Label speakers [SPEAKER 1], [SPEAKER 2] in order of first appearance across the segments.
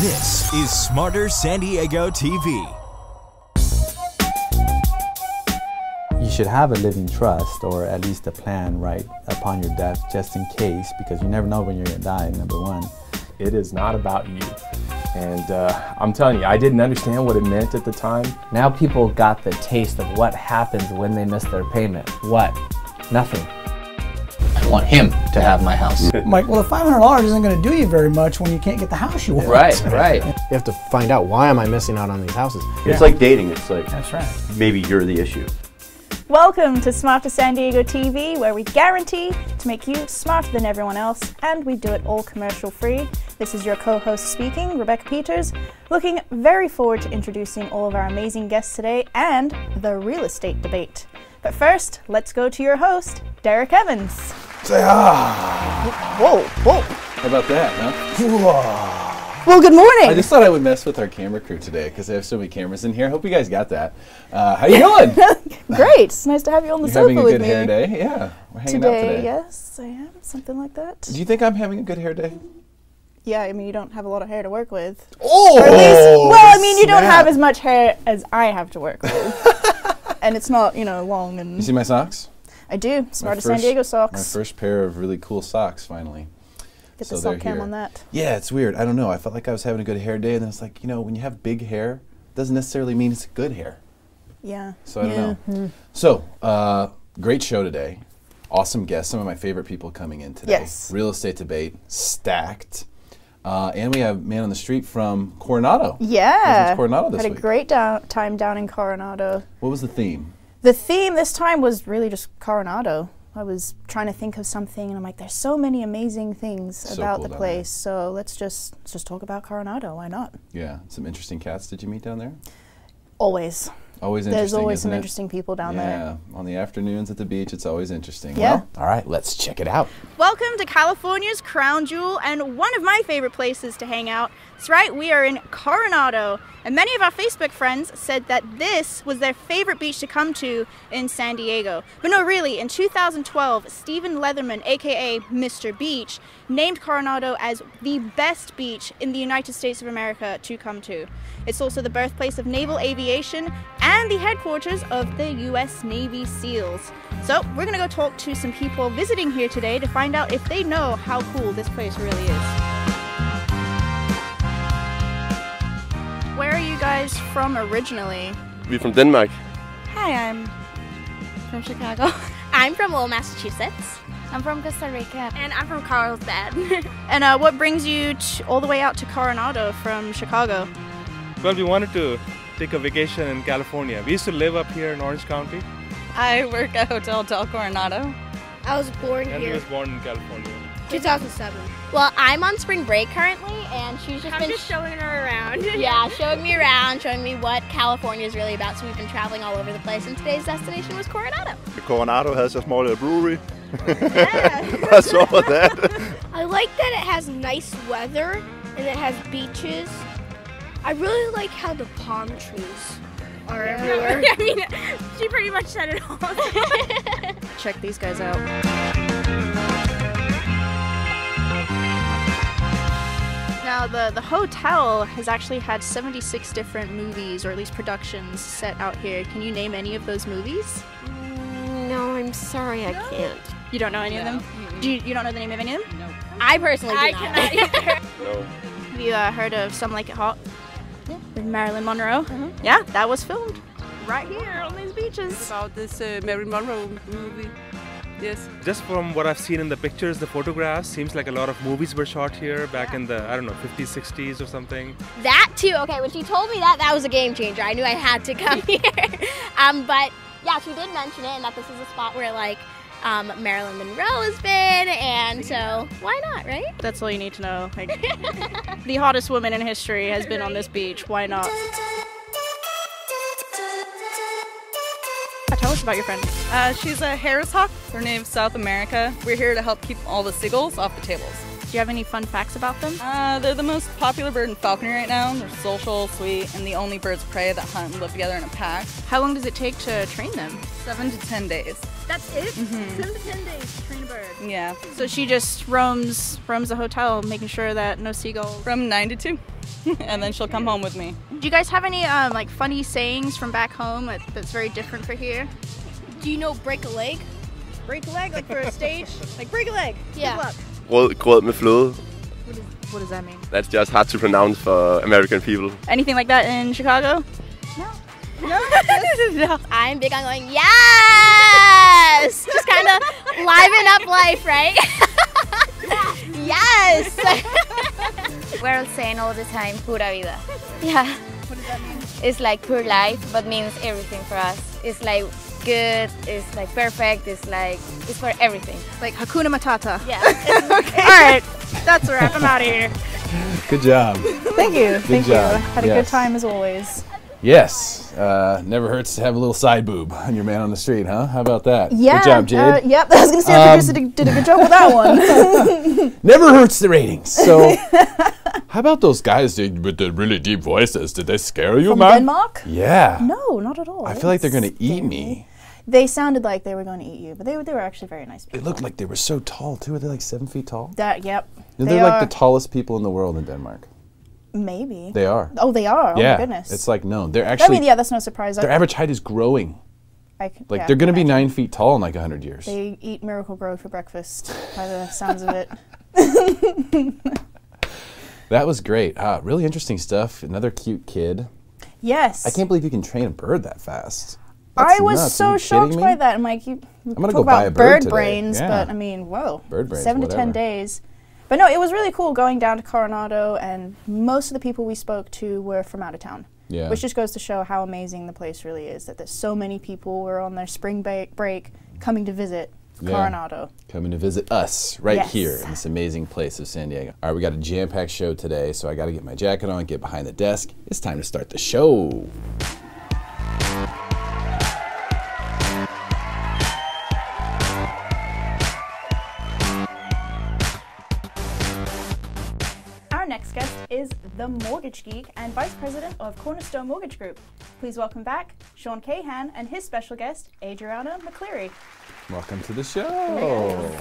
[SPEAKER 1] This is Smarter San Diego TV.
[SPEAKER 2] You should have a living trust, or at least a plan right upon your death, just in case, because you never know when you're going to die, number one.
[SPEAKER 3] It is not about you. And I'm telling you, I didn't understand what it meant at the time.
[SPEAKER 4] Now people got the taste of what happens when they miss their payment. What? Nothing.
[SPEAKER 5] I want him to have my house.
[SPEAKER 6] I'm like, well, the $500 isn't going to do you very much when you can't get the house you want.
[SPEAKER 5] Right.
[SPEAKER 7] You have to find out, why am I missing out on these houses?
[SPEAKER 8] It's like dating. It's like,
[SPEAKER 6] That's right.
[SPEAKER 8] maybe you're the issue.
[SPEAKER 9] Welcome to Smarter San Diego TV, where we guarantee to make you smarter than everyone else, and we do it all commercial free. This is your co-host speaking, Rebecca Peters, looking very forward to introducing all of our amazing guests today and the real estate debate. But first, let's go to your host, Derek Evans.
[SPEAKER 3] Say ah!
[SPEAKER 9] Whoa.
[SPEAKER 10] How about that, huh?
[SPEAKER 3] Whoa.
[SPEAKER 9] Well, good morning.
[SPEAKER 10] I just thought I would mess with our camera crew today because I have so many cameras in here. Hope you guys got that. How you doing?
[SPEAKER 9] Great. It's nice to have you on the sofa with me.
[SPEAKER 10] Having a good hair day? Yeah. We're hanging out today.
[SPEAKER 9] Yes, I am. Something like that.
[SPEAKER 10] Do you think I'm having a good hair day?
[SPEAKER 9] Yeah, I mean, you don't have a lot of hair to work with.
[SPEAKER 10] Oh!
[SPEAKER 9] Or at least, well, I mean, you don't have as much hair as I have to work with. And it's not, long and...
[SPEAKER 10] You see my socks?
[SPEAKER 9] I do. Smarter San Diego socks.
[SPEAKER 10] My first pair of really cool socks, finally.
[SPEAKER 9] Get the sock cam on that.
[SPEAKER 10] Yeah, it's weird. I don't know. I felt like I was having a good hair day, and then it's like, when you have big hair, it doesn't necessarily mean it's good hair.
[SPEAKER 9] Yeah.
[SPEAKER 10] So I don't know. So, great show today. Awesome guests. Some of my favorite people coming in today.
[SPEAKER 9] Yes.
[SPEAKER 10] Real estate debate, stacked. And we have a man on the street from Coronado.
[SPEAKER 9] Yeah.
[SPEAKER 10] Coronado this week.
[SPEAKER 9] Had a great time down in Coronado.
[SPEAKER 10] What was the theme?
[SPEAKER 9] The theme this time was really just Coronado. I was trying to think of something, and I'm like, there's so many amazing things about
[SPEAKER 10] cool
[SPEAKER 9] the place. So let's just talk about Coronado. Why not?
[SPEAKER 10] Yeah. Some interesting cats did you meet down there?
[SPEAKER 9] Always.
[SPEAKER 10] Always interesting.
[SPEAKER 9] There's always some
[SPEAKER 10] isn't it?
[SPEAKER 9] interesting people down there.
[SPEAKER 10] Yeah. On the afternoons at the beach, it's always interesting.
[SPEAKER 9] Yeah.
[SPEAKER 10] Well, all right, let's check it out.
[SPEAKER 9] Welcome to California's crown jewel and one of my favorite places to hang out. That's right, we are in Coronado. And many of our Facebook friends said that this was their favorite beach to come to in San Diego. But no, really, in 2012, Stephen Leatherman, aka Mr. Beach, named Coronado as the best beach in the United States of America to come to. It's also the birthplace of naval aviation and the headquarters of the U.S. Navy SEALs. So we're gonna go talk to some people visiting here today to find out if they know how cool this place really is. Where are you guys from originally?
[SPEAKER 11] We're from Denmark.
[SPEAKER 9] Hi, I'm from Chicago.
[SPEAKER 12] I'm from Lowell, Massachusetts.
[SPEAKER 13] I'm from Costa Rica.
[SPEAKER 12] And I'm from Carlsbad.
[SPEAKER 9] And what brings you all the way out to Coronado from Chicago?
[SPEAKER 11] Well, we wanted to take a vacation in California. We used to live up here in Orange County.
[SPEAKER 13] I work at Hotel Del Coronado.
[SPEAKER 12] I was born
[SPEAKER 11] and
[SPEAKER 12] here.
[SPEAKER 11] he was born in California.
[SPEAKER 12] 2007. Well, I'm on spring break currently, and she's just showing her around. Yeah, showing me around, showing me what California is really about. So we've been traveling all over the place, and today's destination was Coronado.
[SPEAKER 11] Coronado has a small little brewery.
[SPEAKER 12] Yeah.
[SPEAKER 11] That's all of that.
[SPEAKER 12] I like that it has nice weather, and it has beaches. I really like how the palm trees are everywhere.
[SPEAKER 13] I mean, she pretty much said it all.
[SPEAKER 9] Check these guys out. Now, the hotel has actually had 76 different movies, or at least productions, set out here. Can you name any of those movies?
[SPEAKER 12] No, I'm sorry, I can't.
[SPEAKER 9] You don't know any of them?
[SPEAKER 12] Mm-hmm.
[SPEAKER 9] You don't know the name of any of them?
[SPEAKER 12] No. I personally do not.
[SPEAKER 11] No.
[SPEAKER 9] Have you heard of Some Like It Hot? Yeah. With Marilyn Monroe? Mm-hmm. Yeah, that was filmed right here on these beaches.
[SPEAKER 13] It's about this Marilyn Monroe movie. Yes.
[SPEAKER 11] Just from what I've seen in the pictures, the photographs, seems like a lot of movies were shot here back in the, 50s, 60s or something.
[SPEAKER 12] That too. Okay, when she told me that was a game changer. I knew I had to come here. But yeah, she did mention it, and that this is a spot where Marilyn Monroe has been, and so why not, right?
[SPEAKER 9] That's all you need to know. The hottest woman in history has been on this beach. Why not? Tell us about your friend.
[SPEAKER 13] She's a Harris Hawk. Her name's South America. We're here to help keep all the seagulls off the tables.
[SPEAKER 9] Do you have any fun facts about them?
[SPEAKER 13] They're the most popular bird in falconry right now. They're social, sweet, and the only birds of prey that hunt and live together in a pack.
[SPEAKER 9] How long does it take to train them?
[SPEAKER 13] 7 to 10 days.
[SPEAKER 12] That's it?
[SPEAKER 13] Mm-hmm.
[SPEAKER 12] 7 to 10 days to train a bird.
[SPEAKER 13] Yeah.
[SPEAKER 9] So she just roams the hotel, making sure that no seagulls.
[SPEAKER 13] From 9 to 2. And then she'll come home with me.
[SPEAKER 9] Do you guys have any like funny sayings from back home that's very different for here?
[SPEAKER 12] Do you know break a leg?
[SPEAKER 9] Break a leg, like for a stage? Like break a leg.
[SPEAKER 12] Yeah.
[SPEAKER 9] Good luck.
[SPEAKER 14] Grød med fløde.
[SPEAKER 9] What does that mean?
[SPEAKER 14] That's just hard to pronounce for American people.
[SPEAKER 9] Anything like that in Chicago?
[SPEAKER 12] No.
[SPEAKER 9] No?
[SPEAKER 12] No. I'm big on going, yes! Just kind of liven up life, right? Yes!
[SPEAKER 15] We're saying all the time, pura vida.
[SPEAKER 12] Yeah.
[SPEAKER 9] What does that mean?
[SPEAKER 15] It's like pure life, but means everything for us. It's like good, it's like perfect, it's for everything.
[SPEAKER 9] Like Hakuna Matata.
[SPEAKER 15] Yeah.
[SPEAKER 9] Okay. All right. That's a wrap. I'm out of here.
[SPEAKER 10] Good job.
[SPEAKER 6] Thank you. Thank you.
[SPEAKER 10] job.
[SPEAKER 6] Had a good time as always.
[SPEAKER 10] Yes. Never hurts to have a little side boob on your man on the street, huh? How about that?
[SPEAKER 6] Yeah.
[SPEAKER 10] Good job, Jade.
[SPEAKER 6] Yep. I was going to say our producer did a good job with that one.
[SPEAKER 10] Never hurts the ratings. So, how about those guys with the really deep voices? Did they scare you,
[SPEAKER 6] From
[SPEAKER 10] man?
[SPEAKER 6] Denmark?
[SPEAKER 10] Yeah.
[SPEAKER 6] No, not at all.
[SPEAKER 10] I feel like they're going to eat me.
[SPEAKER 6] They sounded like they were going to eat you, but they were actually very nice people.
[SPEAKER 10] They looked like they were so tall, too. Are they like 7 feet tall?
[SPEAKER 6] Yep.
[SPEAKER 10] They're like the tallest people in the world in Denmark.
[SPEAKER 6] Maybe.
[SPEAKER 10] They are.
[SPEAKER 6] Oh, they are?
[SPEAKER 10] Yeah.
[SPEAKER 6] Oh, my goodness.
[SPEAKER 10] It's like known. They're actually.
[SPEAKER 6] I mean, yeah, that's no surprise.
[SPEAKER 10] Their average height is growing.
[SPEAKER 6] Yeah,
[SPEAKER 10] they're going to be 9 feet tall in like 100 years.
[SPEAKER 6] They eat Miracle Grow for breakfast, by the sounds of it.
[SPEAKER 10] That was great. Really interesting stuff. Another cute kid.
[SPEAKER 6] Yes.
[SPEAKER 10] I can't believe you can train a bird that fast.
[SPEAKER 6] I was so shocked by that. I'm like, I'm
[SPEAKER 10] gonna go buy a bird
[SPEAKER 6] bird
[SPEAKER 10] today.
[SPEAKER 6] brains,
[SPEAKER 10] Yeah.
[SPEAKER 6] but I mean, whoa.
[SPEAKER 10] Bird brains,
[SPEAKER 6] 7 to 10
[SPEAKER 10] whatever.
[SPEAKER 6] days. But no, it was really cool going down to Coronado, and most of the people we spoke to were from out of town.
[SPEAKER 10] Yeah.
[SPEAKER 6] Which just goes to show how amazing the place really is, that there's so many people were on their spring break coming to visit Coronado.
[SPEAKER 10] Coming to visit us right
[SPEAKER 6] Yes.
[SPEAKER 10] here in this amazing place of San Diego. All right, we got a jam-packed show today, so I got to get my jacket on, get behind the desk. It's time to start the show.
[SPEAKER 9] Our next guest is the mortgage geek and vice president of Cornerstone Mortgage Group. Please welcome back Sean Cahan and his special guest, Adriana McCleary.
[SPEAKER 10] Welcome to the show.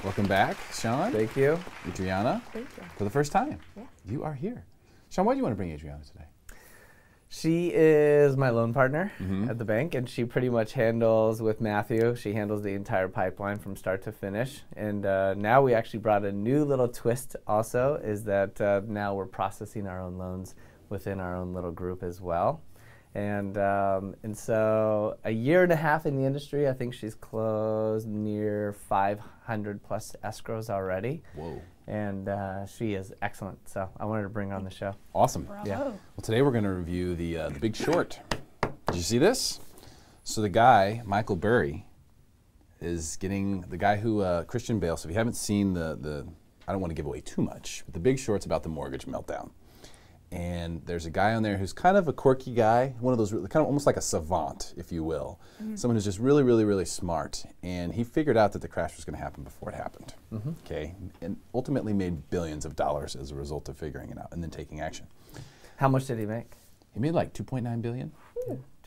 [SPEAKER 10] Welcome back, Sean.
[SPEAKER 4] Thank you.
[SPEAKER 10] Adriana.
[SPEAKER 6] Thank you.
[SPEAKER 10] For the first time.
[SPEAKER 6] Yeah.
[SPEAKER 10] You are here. Sean, why do you want to bring Adriana today?
[SPEAKER 4] She is my loan partner
[SPEAKER 10] Mhm.
[SPEAKER 4] at the bank, and she pretty much handles, with Matthew, she handles the entire pipeline from start to finish. And now we actually brought a new little twist also, is that now we're processing our own loans within our own little group as well. And so a year and a half in the industry, I think she's closed near 500 plus escrows already.
[SPEAKER 10] Whoa.
[SPEAKER 4] And she is excellent, so I wanted to bring her on the show.
[SPEAKER 10] Awesome.
[SPEAKER 6] Bravo.
[SPEAKER 4] Yeah.
[SPEAKER 10] Well, today we're going to review the Big Short. Did you see this? So the guy, Michael Burry, is getting the guy who Christian Bale. So if you haven't seen the I don't want to give away too much, but the Big Short's about the mortgage meltdown. And there's a guy on there who's kind of a quirky guy, one of those kind of almost like a savant, if you will. Someone who's just really, really, really smart. And he figured out that the crash was going to happen before it happened. Okay, and ultimately made billions of dollars as a result of figuring it out and then taking action.
[SPEAKER 4] How much did he make?
[SPEAKER 10] He made like 2.9 billion.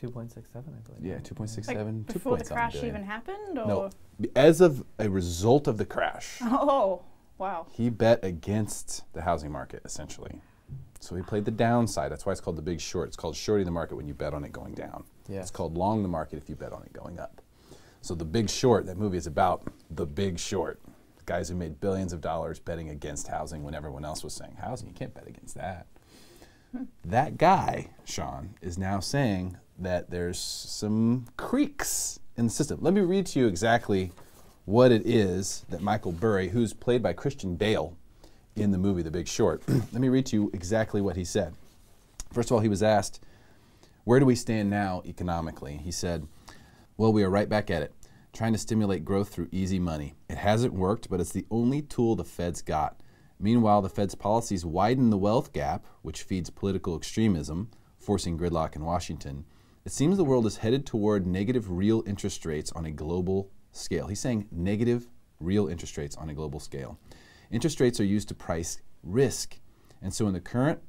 [SPEAKER 4] 2.67, I believe.
[SPEAKER 10] Yeah, 2.67.
[SPEAKER 9] Like before the crash even happened? Or?
[SPEAKER 10] No, as of a result of the crash,
[SPEAKER 9] Oh, wow.
[SPEAKER 10] he bet against the housing market essentially. So he played the downside. That's why it's called the Big Short. It's called shorting the market when you bet on it going down.
[SPEAKER 4] Yeah.
[SPEAKER 10] It's called long the market if you bet on it going up. So the Big Short, that movie is about the Big Short. Guys who made billions of dollars betting against housing when everyone else was saying, housing, you can't bet against that. That guy, Sean, is now saying that there's some creaks in the system. Let me read to you exactly what it is that Michael Burry, who's played by Christian Bale in the movie The Big Short, let me read to you exactly what he said. First of all, he was asked, where do we stand now economically? He said, well, we are right back at it, trying to stimulate growth through easy money. It hasn't worked, but it's the only tool the Fed's got. Meanwhile, the Fed's policies widen the wealth gap, which feeds political extremism, forcing gridlock in Washington. It seems the world is headed toward negative real interest rates on a global scale. He's saying negative real interest rates on a global scale. Interest rates are used to price risk. And so in the current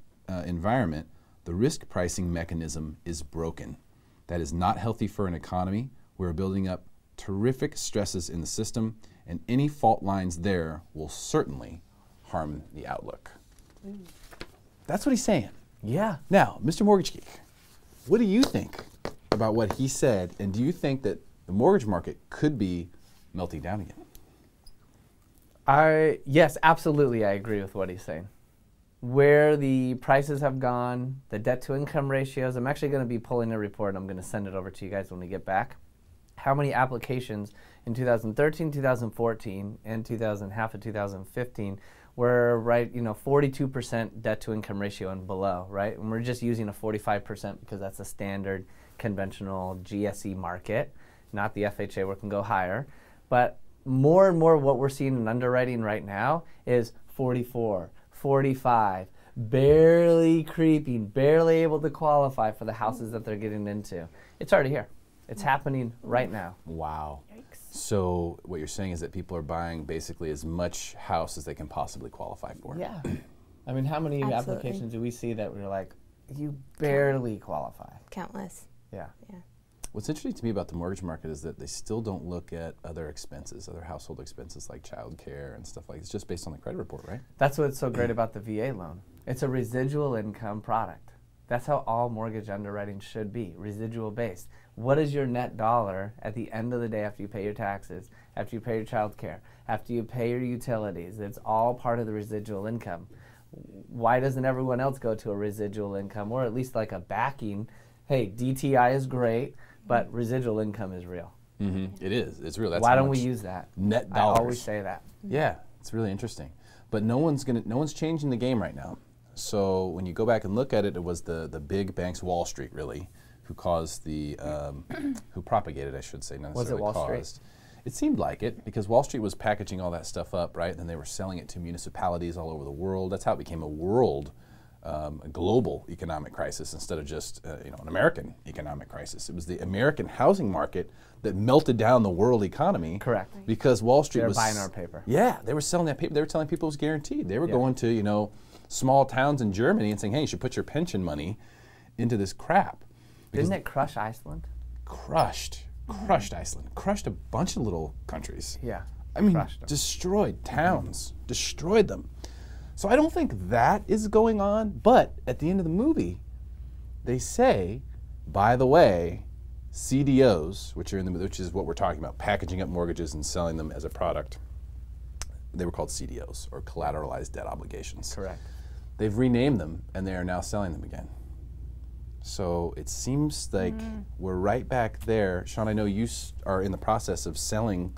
[SPEAKER 10] environment, the risk pricing mechanism is broken. That is not healthy for an economy. We're building up terrific stresses in the system, and any fault lines there will certainly harm the outlook. That's what he's saying.
[SPEAKER 4] Yeah.
[SPEAKER 10] Now, Mr. Mortgage Geek, what do you think about what he said, and do you think that the mortgage market could be melting down again?
[SPEAKER 4] Yes, absolutely, I agree with what he's saying. Where the prices have gone, the debt-to-income ratios, I'm actually going to be pulling a report. I'm going to send it over to you guys when we get back. How many applications in 2013, 2014, and half of 2015 were 42% debt-to-income ratio and below, right? And we're just using a 45% because that's a standard conventional GSE market, not the FHA where it can go higher. But more and more what we're seeing in underwriting right now is 44, 45, barely creeping, barely able to qualify for the houses that they're getting into. It's already here. It's happening right now.
[SPEAKER 10] Wow. So what you're saying is that people are buying basically as much house as they can possibly qualify for.
[SPEAKER 4] Yeah. I mean, how many applications do we see that we're like, you barely qualify?
[SPEAKER 16] Countless.
[SPEAKER 4] Yeah.
[SPEAKER 10] What's interesting to me about the mortgage market is that they still don't look at other expenses, other household expenses like childcare and stuff like that. It's just based on the credit report, right?
[SPEAKER 4] That's what's so great about the VA loan. It's a residual income product. That's how all mortgage underwriting should be, residual based. What is your net dollar at the end of the day after you pay your taxes, after you pay your child care, after you pay your utilities? It's all part of the residual income. Why doesn't everyone else go to a residual income or at least like a backing? Hey, DTI is great, but residual income is real.
[SPEAKER 10] Mm-hmm. It is. It's real. That's
[SPEAKER 4] why don't we use that?
[SPEAKER 10] Net dollars.
[SPEAKER 4] I always say that.
[SPEAKER 10] Yeah, it's really interesting. But no one's changing the game right now. So when you go back and look at it, it was the big banks, Wall Street, really, who caused the, who propagated, I should say, not necessarily
[SPEAKER 4] was it Wall
[SPEAKER 10] caused.
[SPEAKER 4] Street?
[SPEAKER 10] It seemed like it, because Wall Street was packaging all that stuff up, right? And then they were selling it to municipalities all over the world. That's how it became a global economic crisis instead of just an American economic crisis. It was the American housing market that melted down the world economy.
[SPEAKER 4] Correct.
[SPEAKER 10] Because Wall Street was
[SPEAKER 4] buying our paper.
[SPEAKER 10] Yeah, they were selling that paper. They were telling people it was guaranteed. They were going to small towns in Germany and saying, hey, you should put your pension money into this crap.
[SPEAKER 4] Didn't it crush Iceland?
[SPEAKER 10] Crushed Iceland. Crushed a bunch of little countries.
[SPEAKER 4] Yeah.
[SPEAKER 10] I mean, destroyed towns, destroyed them. So I don't think that is going on, but at the end of the movie, they say, by the way, CDOs, which is what we're talking about, packaging up mortgages and selling them as a product. They were called CDOs, or collateralized debt obligations.
[SPEAKER 4] Correct.
[SPEAKER 10] They've renamed them, and they are now selling them again. So it seems like we're right back there. Sean, I know you are in the process of selling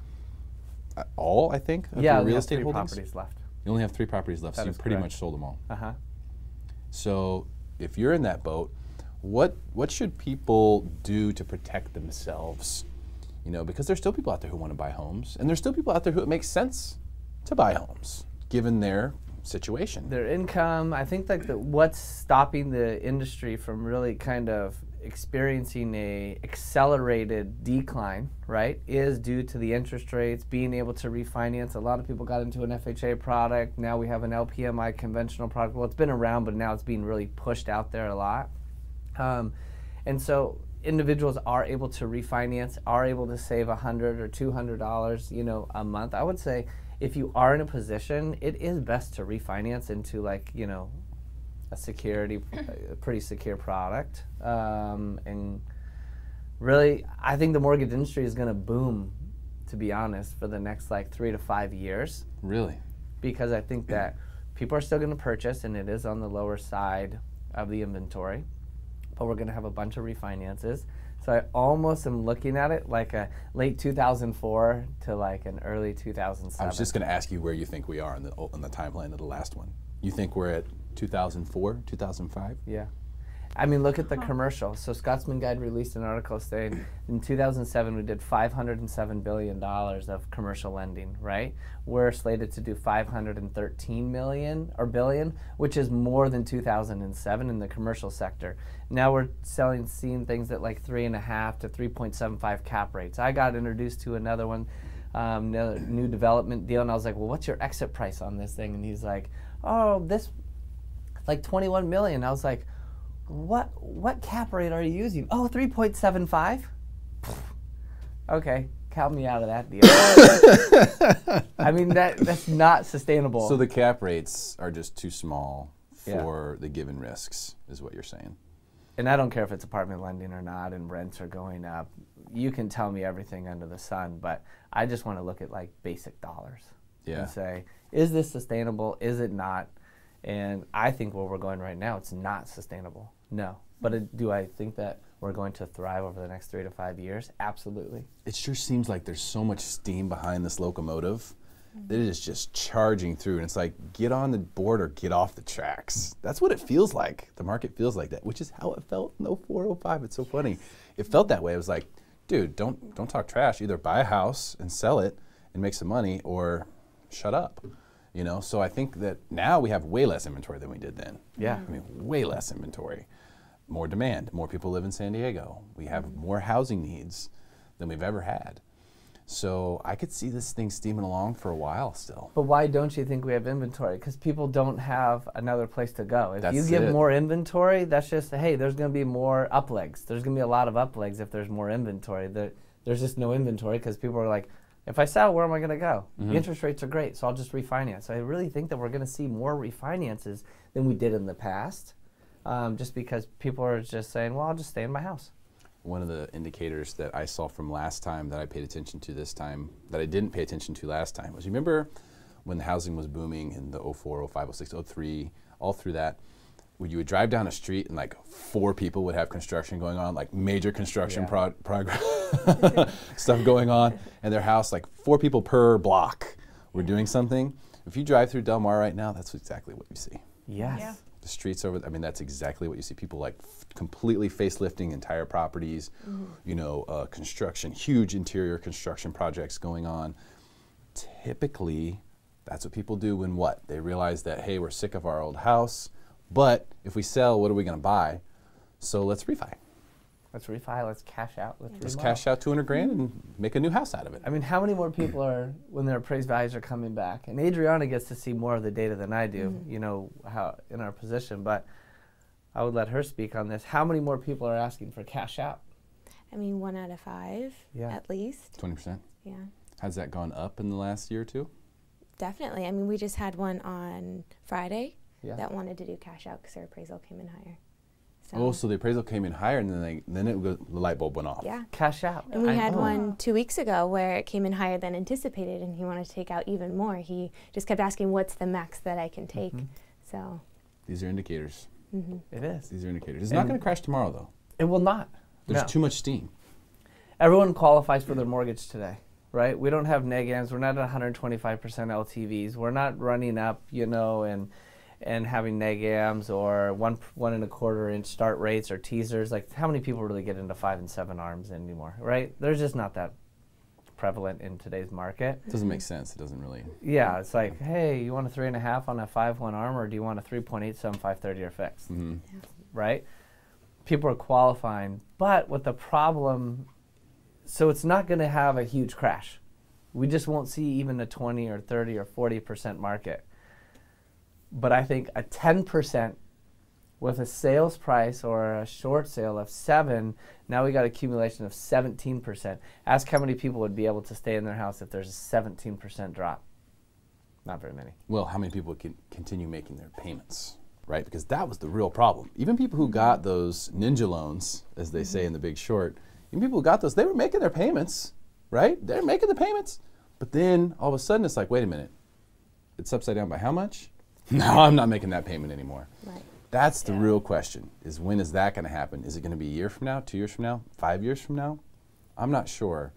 [SPEAKER 10] all, I think, of your real estate holdings?
[SPEAKER 4] Properties left.
[SPEAKER 10] You only have 3 properties left, so you've pretty much sold them all.
[SPEAKER 4] Uh-huh.
[SPEAKER 10] So if you're in that boat, what should people do to protect themselves? Because there's still people out there who want to buy homes, and there's still people out there who it makes sense to buy homes, given their situation.
[SPEAKER 4] Their income. I think what's stopping the industry from really kind of experiencing a accelerated decline, right, is due to the interest rates, being able to refinance. A lot of people got into an FHA product. Now we have an LPMI conventional product. Well, it's been around, but now it's being really pushed out there a lot. And so individuals are able to refinance, are able to save $100 or $200, a month. I would say if you are in a position, it is best to refinance into a pretty secure product. And really, I think the mortgage industry is going to boom, to be honest, for the next 3 to 5 years.
[SPEAKER 10] Really?
[SPEAKER 4] Because I think that people are still going to purchase, and it is on the lower side of the inventory. But we're going to have a bunch of refinances. So I almost am looking at it like a late 2004 to an early 2007.
[SPEAKER 10] I was just going to ask you where you think we are in the timeline of the last one. You think we're at 2004, 2005?
[SPEAKER 4] Yeah. I mean, look at the commercial. So Scotsman Guide released an article saying in 2007 we did $507 billion of commercial lending, right? We're slated to do $513 billion, which is more than 2007 in the commercial sector. Now we're seeing things at 3.5 to 3.75 cap rates. I got introduced to another one, new development deal, and I was like, well, what's your exit price on this thing? And he's like, oh, this, $21 million. I was like, what cap rate are you using? Oh, 3.75? Okay, count me out of that deal. I mean, that's not sustainable.
[SPEAKER 10] So the cap rates are just too small for the given risks, is what you're saying.
[SPEAKER 4] And I don't care if it's apartment lending or not and rents are going up. You can tell me everything under the sun, but I just want to look at like basic dollars and say, is this sustainable? Is it not? And I think where we're going right now, it's not sustainable. No. But do I think that we're going to thrive over the next 3 to 5 years? Absolutely.
[SPEAKER 10] It sure seems like there's so much steam behind this locomotive that it is just charging through. And it's like, get on the board or get off the tracks. That's what it feels like. The market feels like that, which is how it felt in 04, 05. It's so funny. It felt that way. It was like, dude, don't talk trash. Either buy a house and sell it and make some money, or shut up. You know, so I think that now we have way less inventory than we did then.
[SPEAKER 4] Yeah.
[SPEAKER 10] I mean, way less inventory. More demand. More people live in San Diego. We have more housing needs than we've ever had. So I could see this thing steaming along for a while still.
[SPEAKER 4] But why don't you think we have inventory? Because people don't have another place to go. If you
[SPEAKER 10] That's
[SPEAKER 4] give
[SPEAKER 10] it.
[SPEAKER 4] more inventory, that's just, hey, there's going to be more uplegs. There's going to be a lot of uplegs if there's more inventory. There's just no inventory because people are like, if I sell, where am I going to go? The interest rates are great, so I'll just refinance. So I really think that we're going to see more refinances than we did in the past, just because people are just saying, well, I'll just stay in my house.
[SPEAKER 10] One of the indicators that I saw from last time that I paid attention to this time, that I didn't pay attention to last time, was, you remember when the housing was booming in the 04, 05, 06, 03, all through that, when you would drive down a street and like 4 people would have construction going on, like major construction progress stuff going on in their house, like 4 people per block were doing something. If you drive through Del Mar right now, that's exactly what you see.
[SPEAKER 4] Yes. Yeah.
[SPEAKER 10] The streets over, I mean, that's exactly what you see. People like completely facelifting entire properties, you know, construction, huge interior construction projects going on. Typically, that's what people do when what? They realize that, hey, we're sick of our old house, but if we sell, what are we going to buy? So let's refi.
[SPEAKER 4] Let's refi, let's cash out.
[SPEAKER 10] Let's cash out 200 grand and make a new house out of it.
[SPEAKER 4] I mean, how many more people are, when their appraised values are coming back? And Adriana gets to see more of the data than I do, you know, how in our position, but I would let her speak on this. How many more people are asking for cash out?
[SPEAKER 16] I mean, 1 out of 5, at least.
[SPEAKER 10] 20%?
[SPEAKER 16] Yeah.
[SPEAKER 10] Has that gone up in the last year or two?
[SPEAKER 16] Definitely. I mean, we just had one on Friday that wanted to do cash out because their appraisal came in higher. So
[SPEAKER 10] oh, so the appraisal came in higher, and then the light bulb went off.
[SPEAKER 16] Yeah.
[SPEAKER 4] Cash out.
[SPEAKER 16] And we had one 2 weeks ago where it came in higher than anticipated, and he wanted to take out even more. He just kept asking, what's the max that I can take? So
[SPEAKER 10] these are indicators.
[SPEAKER 4] It is.
[SPEAKER 10] These are indicators. It's not going to crash tomorrow, though.
[SPEAKER 4] It will not.
[SPEAKER 10] There's too much steam.
[SPEAKER 4] Everyone qualifies for their mortgage today, right? We don't have negatives. We're not at 125% LTVs. We're not running up, you know, and having negams or 1 1/4 inch start rates or teasers. Like, how many people really get into 5 and 7 arms anymore, right? There's just not that prevalent in today's market.
[SPEAKER 10] It doesn't make sense. It doesn't really.
[SPEAKER 4] Yeah, it's like, hey, you want a 3.5 on a 5/1 arm, or do you want a 3.87 5/30 or fixed? Right? People are qualifying, but with the problem, so it's not going to have a huge crash. We just won't see even a 20 or 30 or 40% market. But I think a 10% with a sales price or a short sale of 7, now we got accumulation of 17%. Ask how many people would be able to stay in their house if there's a 17% drop. Not very many.
[SPEAKER 10] Well, how many people can continue making their payments, right? Because that was the real problem. Even people who got those ninja loans, as they say in The Big Short, even people who got those, they were making their payments, right? They're making the payments. But then all of a sudden it's like, wait a minute, it's upside down by how much? No, I'm not making that payment anymore.
[SPEAKER 16] Right.
[SPEAKER 10] That's the real question, is when is that going to happen? Is it going to be a year from now, 2 years from now, 5 years from now? I'm not sure.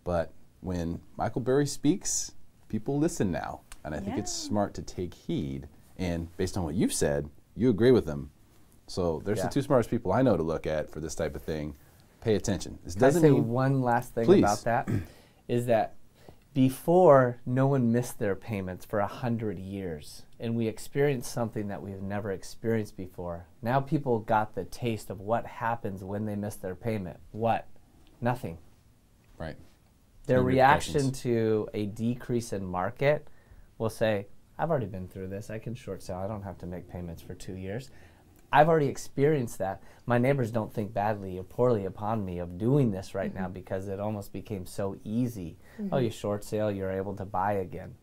[SPEAKER 10] But when Michael Burry speaks, people listen now. And I think it's smart to take heed. And based on what you've said, you agree with them. So there's the 2 smartest people I know to look at for this type of thing. Pay attention. This doesn't
[SPEAKER 4] Can I say
[SPEAKER 10] mean
[SPEAKER 4] one last thing about that? Is that before, no one missed their payments for 100 years. And we experienced something that we've never experienced before. Now people got the taste of what happens when they miss their payment. What? Nothing.
[SPEAKER 10] Right.
[SPEAKER 4] Their
[SPEAKER 10] No
[SPEAKER 4] reaction
[SPEAKER 10] repercussions.
[SPEAKER 4] to a decrease in market will say, I've already been through this. I can short sell. I don't have to make payments for 2 years. I've already experienced that. My neighbors don't think badly or poorly upon me of doing this right now because it almost became so easy. Oh, you short sale, you're able to buy again.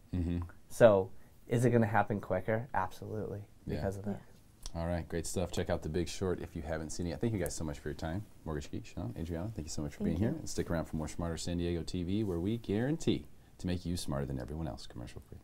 [SPEAKER 4] So is it going to happen quicker? Absolutely, because of that.
[SPEAKER 10] All right, great stuff. Check out The Big Short if you haven't seen it. Thank you guys so much for your time. Mortgage Geek, Sean, Adriana, thank you so much for being here. And stick around for more Smarter San Diego TV, where we guarantee to make you smarter than everyone else. Commercial free.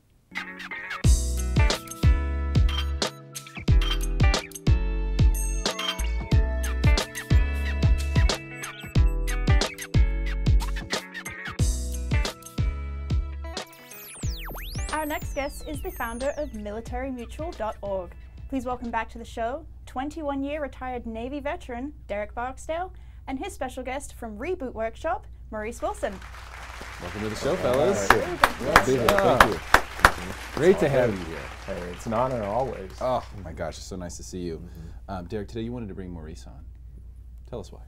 [SPEAKER 9] Our next guest is the founder of militarymutual.org. Please welcome back to the show 21-year retired Navy veteran Derek Barksdale and his special guest from ReBoot Workshop, Maurice Wilson.
[SPEAKER 3] Welcome to the show, fellas. Thank you. Great to have you here. Hey, it's an honor always.
[SPEAKER 10] Oh my gosh, it's so nice to see you. Derek, today you wanted to bring Maurice on. Tell us why.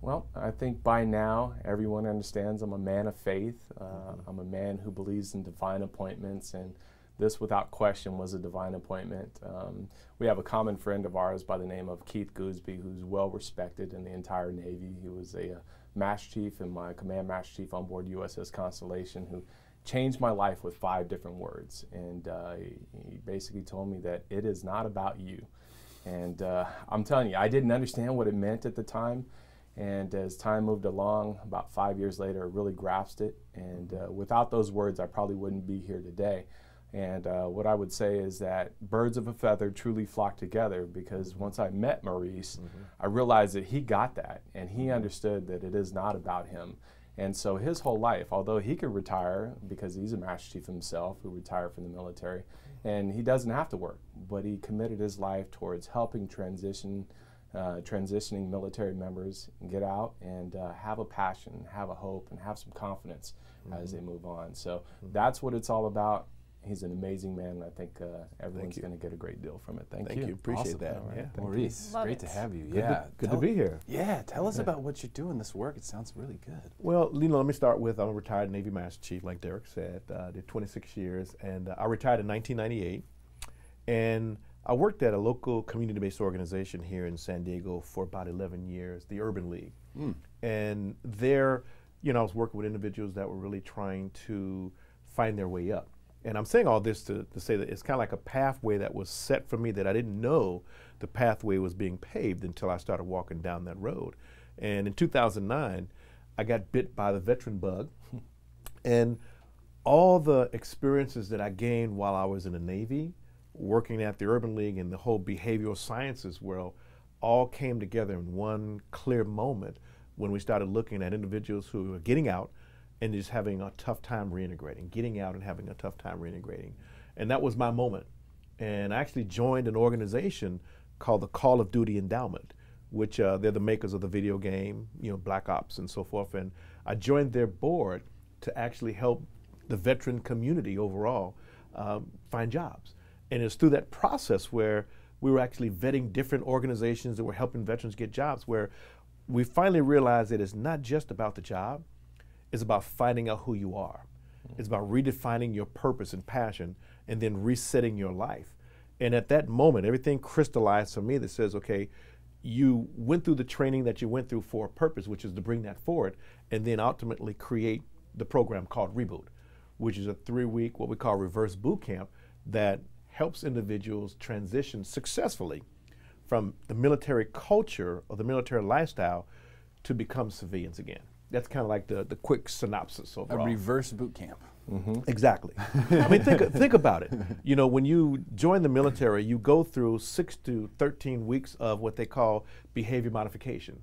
[SPEAKER 3] Well, I think by now everyone understands I'm a man of faith. I'm a man who believes in divine appointments, and this, without question, was a divine appointment. We have a common friend of ours by the name of Keith Gooseby, who's well respected in the entire Navy. He was a Master Chief and my Command Master Chief on board USS Constellation, who changed my life with 5 different words. And he basically told me that it is not about you. And I'm telling you, I didn't understand what it meant at the time. And as time moved along, about 5 years later, I really grasped it. And without those words, I probably wouldn't be here today. And what I would say is that birds of a feather truly flock together, because once I met Maurice, I realized that he got that, and he understood that it is not about him. And so his whole life, although he could retire because he's a Master Chief himself who retired from the military, and he doesn't have to work, but he committed his life towards helping transitioning military members get out and have a passion, have a hope, and have some confidence as they move on. So that's what it's all about. He's an amazing man, and I think everyone's going to get a great deal from it. Thank you.
[SPEAKER 7] Appreciate
[SPEAKER 3] awesome.
[SPEAKER 7] that.
[SPEAKER 3] Yeah,
[SPEAKER 10] Maurice, great to have you.
[SPEAKER 7] Good to be here.
[SPEAKER 10] Yeah, tell us about what you're doing, this work. It sounds really good.
[SPEAKER 7] Well, let me start with, I'm a retired Navy Master Chief, like Derek said. Did 26 years, and I retired in 1998. And I worked at a local community-based organization here in San Diego for about 11 years, the Urban League. And there, I was working with individuals that were really trying to find their way up. And I'm saying all this to say that it's kind of like a pathway that was set for me that I didn't know the pathway was being paved until I started walking down that road. And in 2009, I got bit by the veteran bug. And all the experiences that I gained while I was in the Navy, working at the Urban League and the whole behavioral sciences world, all came together in one clear moment when we started looking at individuals who were getting out and just having a tough time reintegrating, getting out and having a tough time reintegrating. And that was my moment. And I actually joined an organization called the Call of Duty Endowment, which they're the makers of the video game, Black Ops and so forth. And I joined their board to actually help the veteran community overall find jobs. And it's through that process where we were actually vetting different organizations that were helping veterans get jobs, where we finally realized that it's not just about the job, it's about finding out who you are. It's about redefining your purpose and passion and then resetting your life. And at that moment, everything crystallized for me that says, okay, you went through the training that you went through for a purpose, which is to bring that forward, and then ultimately create the program called ReBoot, which is a 3-week, what we call reverse boot camp, that helps individuals transition successfully from the military culture or the military lifestyle to become civilians again. That's kind of like the quick synopsis overall.
[SPEAKER 10] A reverse boot camp.
[SPEAKER 7] Exactly. I mean, think about it. When you join the military, you go through 6 to 13 weeks of what they call behavior modification.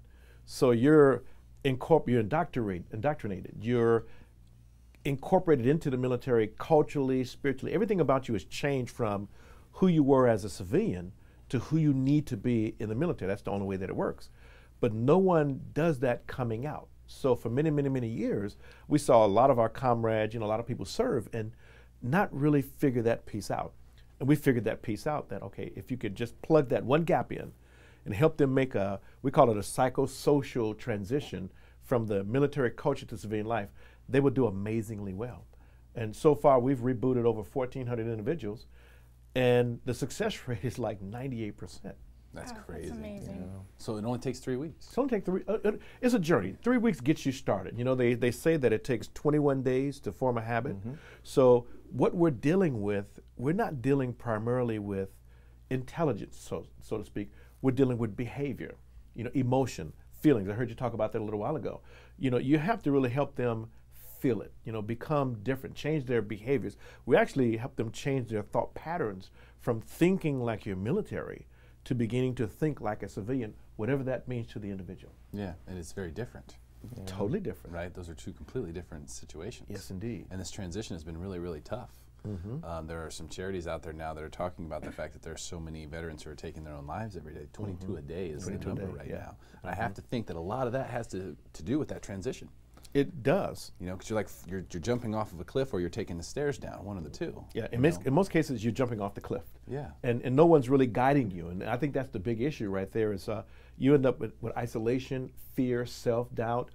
[SPEAKER 7] So you're indoctrinated. You're incorporated into the military culturally, spiritually. Everything about you has changed from who you were as a civilian to who you need to be in the military. That's the only way that it works. But no one does that coming out. So for many, many, many years, we saw a lot of our comrades, a lot of people serve and not really figure that piece out. And we figured that piece out that, okay, if you could just plug that one gap in and help them make we call it a psychosocial transition from the military culture to civilian life, they would do amazingly well. And so far, we've rebooted over 1,400 individuals, and the success rate is like 98%.
[SPEAKER 10] That's crazy.
[SPEAKER 9] That's amazing.
[SPEAKER 10] So it only takes 3 weeks.
[SPEAKER 7] It's only take it's a journey. 3 weeks gets you started. You know, they say that it takes 21 days to form a habit. So what we're dealing with, we're not dealing primarily with intelligence, so to speak. We're dealing with behavior, you know, emotion, feelings. I heard you talk about that a little while ago. You know, you have to really help them feel it, you know, become different, change their behaviors. We actually help them change their thought patterns from thinking like your military to beginning to think like a civilian, whatever that means to the individual.
[SPEAKER 10] Yeah, and it's very different.
[SPEAKER 7] Totally different.
[SPEAKER 10] Right? Those are two completely different situations.
[SPEAKER 7] Yes, indeed.
[SPEAKER 10] And this transition has been really, really tough. There are some charities out there now that are talking about the fact that there are so many veterans who are taking their own lives every day. 22 a day is the number right now. And I have to think that a lot of that has to do with that transition.
[SPEAKER 7] It does.
[SPEAKER 10] You know, because you're jumping off of a cliff or you're taking the stairs down, one of the two.
[SPEAKER 7] Yeah, in most cases, you're jumping off the cliff.
[SPEAKER 10] Yeah.
[SPEAKER 7] And no one's really guiding you. And I think that's the big issue right there is you end up with isolation, fear, self-doubt,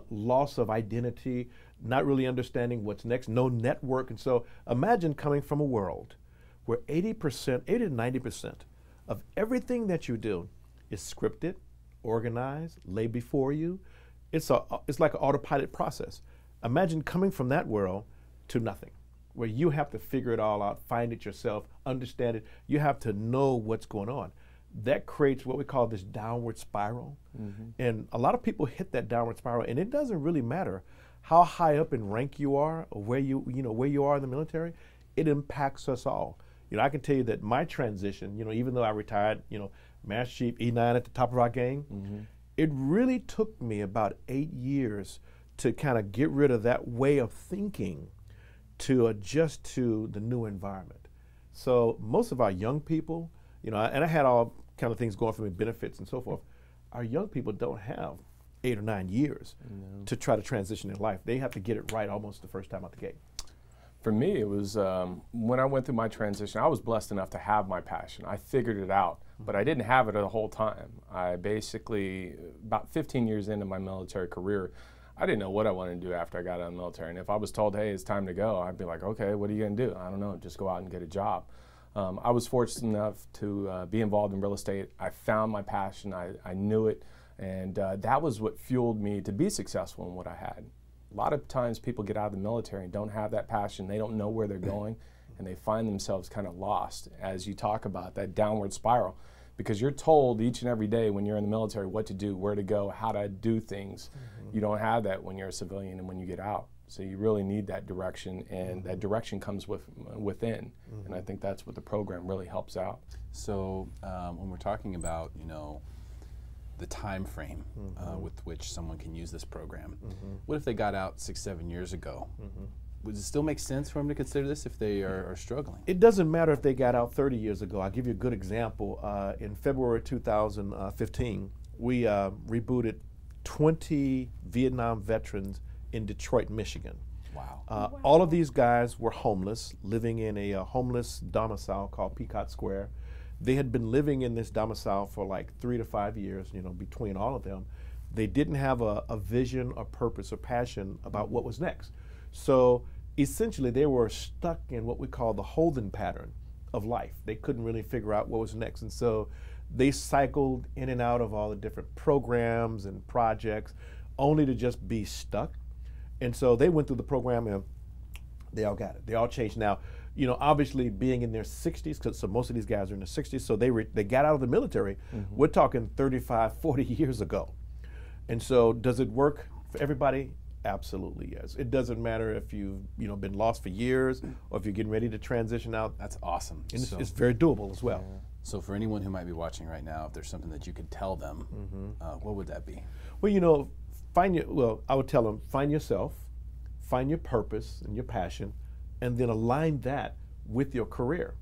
[SPEAKER 7] loss of identity, not really understanding what's next, no network. And so imagine coming from a world where 80 to 90% of everything that you do is scripted, organized, laid before you. It's like an autopilot process. Imagine coming from that world to nothing, where you have to figure it all out, find it yourself, understand it. You have to know what's going on. That creates what we call this downward spiral. And a lot of people hit that downward spiral, and it doesn't really matter how high up in rank you are or where you are in the military. It impacts us all. You know, I can tell you that my transition, you know, even though I retired, you know, Master Chief E9 at the top of our game, it really took me about 8 years to kind of get rid of that way of thinking to adjust to the new environment. So most of our young people, you know, and I had all kind of things going for me, benefits and so forth. Our young people don't have 8 or 9 years to try to transition in life. They have to get it right almost the first time out the gate.
[SPEAKER 3] For me, it was when I went through my transition, I was blessed enough to have my passion. I figured it out, but I didn't have it the whole time. I basically, about 15 years into my military career, I didn't know what I wanted to do after I got out of the military. And if I was told, hey, it's time to go, I'd be like, okay, what are you going to do? I don't know, just go out and get a job. I was fortunate enough to be involved in real estate. I found my passion, I knew it, and that was what fueled me to be successful in what I had. A lot of times people get out of the military and don't have that passion, they don't know where they're going, and they find themselves kind of lost as you talk about that downward spiral. Because you're told each and every day when you're in the military what to do, where to go, how to do things. You don't have that when you're a civilian and when you get out. So you really need that direction, and that direction comes within. And I think that's what the program really helps out.
[SPEAKER 10] So when we're talking about, you know, the time frame with which someone can use this program, what if they got out 6, 7 years ago? Would it still make sense for them to consider this if they are struggling?
[SPEAKER 7] It doesn't matter if they got out 30 years ago. I'll give you a good example. In February 2015, we rebooted 20 Vietnam veterans in Detroit, Michigan.
[SPEAKER 10] Wow.
[SPEAKER 7] All of these guys were homeless, living in a homeless domicile called Peacock Square. They had been living in this domicile for like 3 to 5 years, you know, between all of them. They didn't have a vision or purpose or passion about what was next. So essentially they were stuck in what we call the holding pattern of life. They couldn't really figure out what was next. And so they cycled in and out of all the different programs and projects only to just be stuck. And so they went through the program and they all got it. They all changed. Now, you know, obviously being in their 60s, because so most of these guys are in their 60s, so they got out of the military. We're talking 35, 40 years ago. And so does it work for everybody? Absolutely, yes. It doesn't matter if you've been lost for years or if you're getting ready to transition out.
[SPEAKER 10] That's awesome.
[SPEAKER 7] And it's very doable as well.
[SPEAKER 10] So for anyone who might be watching right now, if there's something that you could tell them, what would that be?
[SPEAKER 7] Well, you know, I would tell them, find yourself, find your purpose and your passion, and then align that with your career.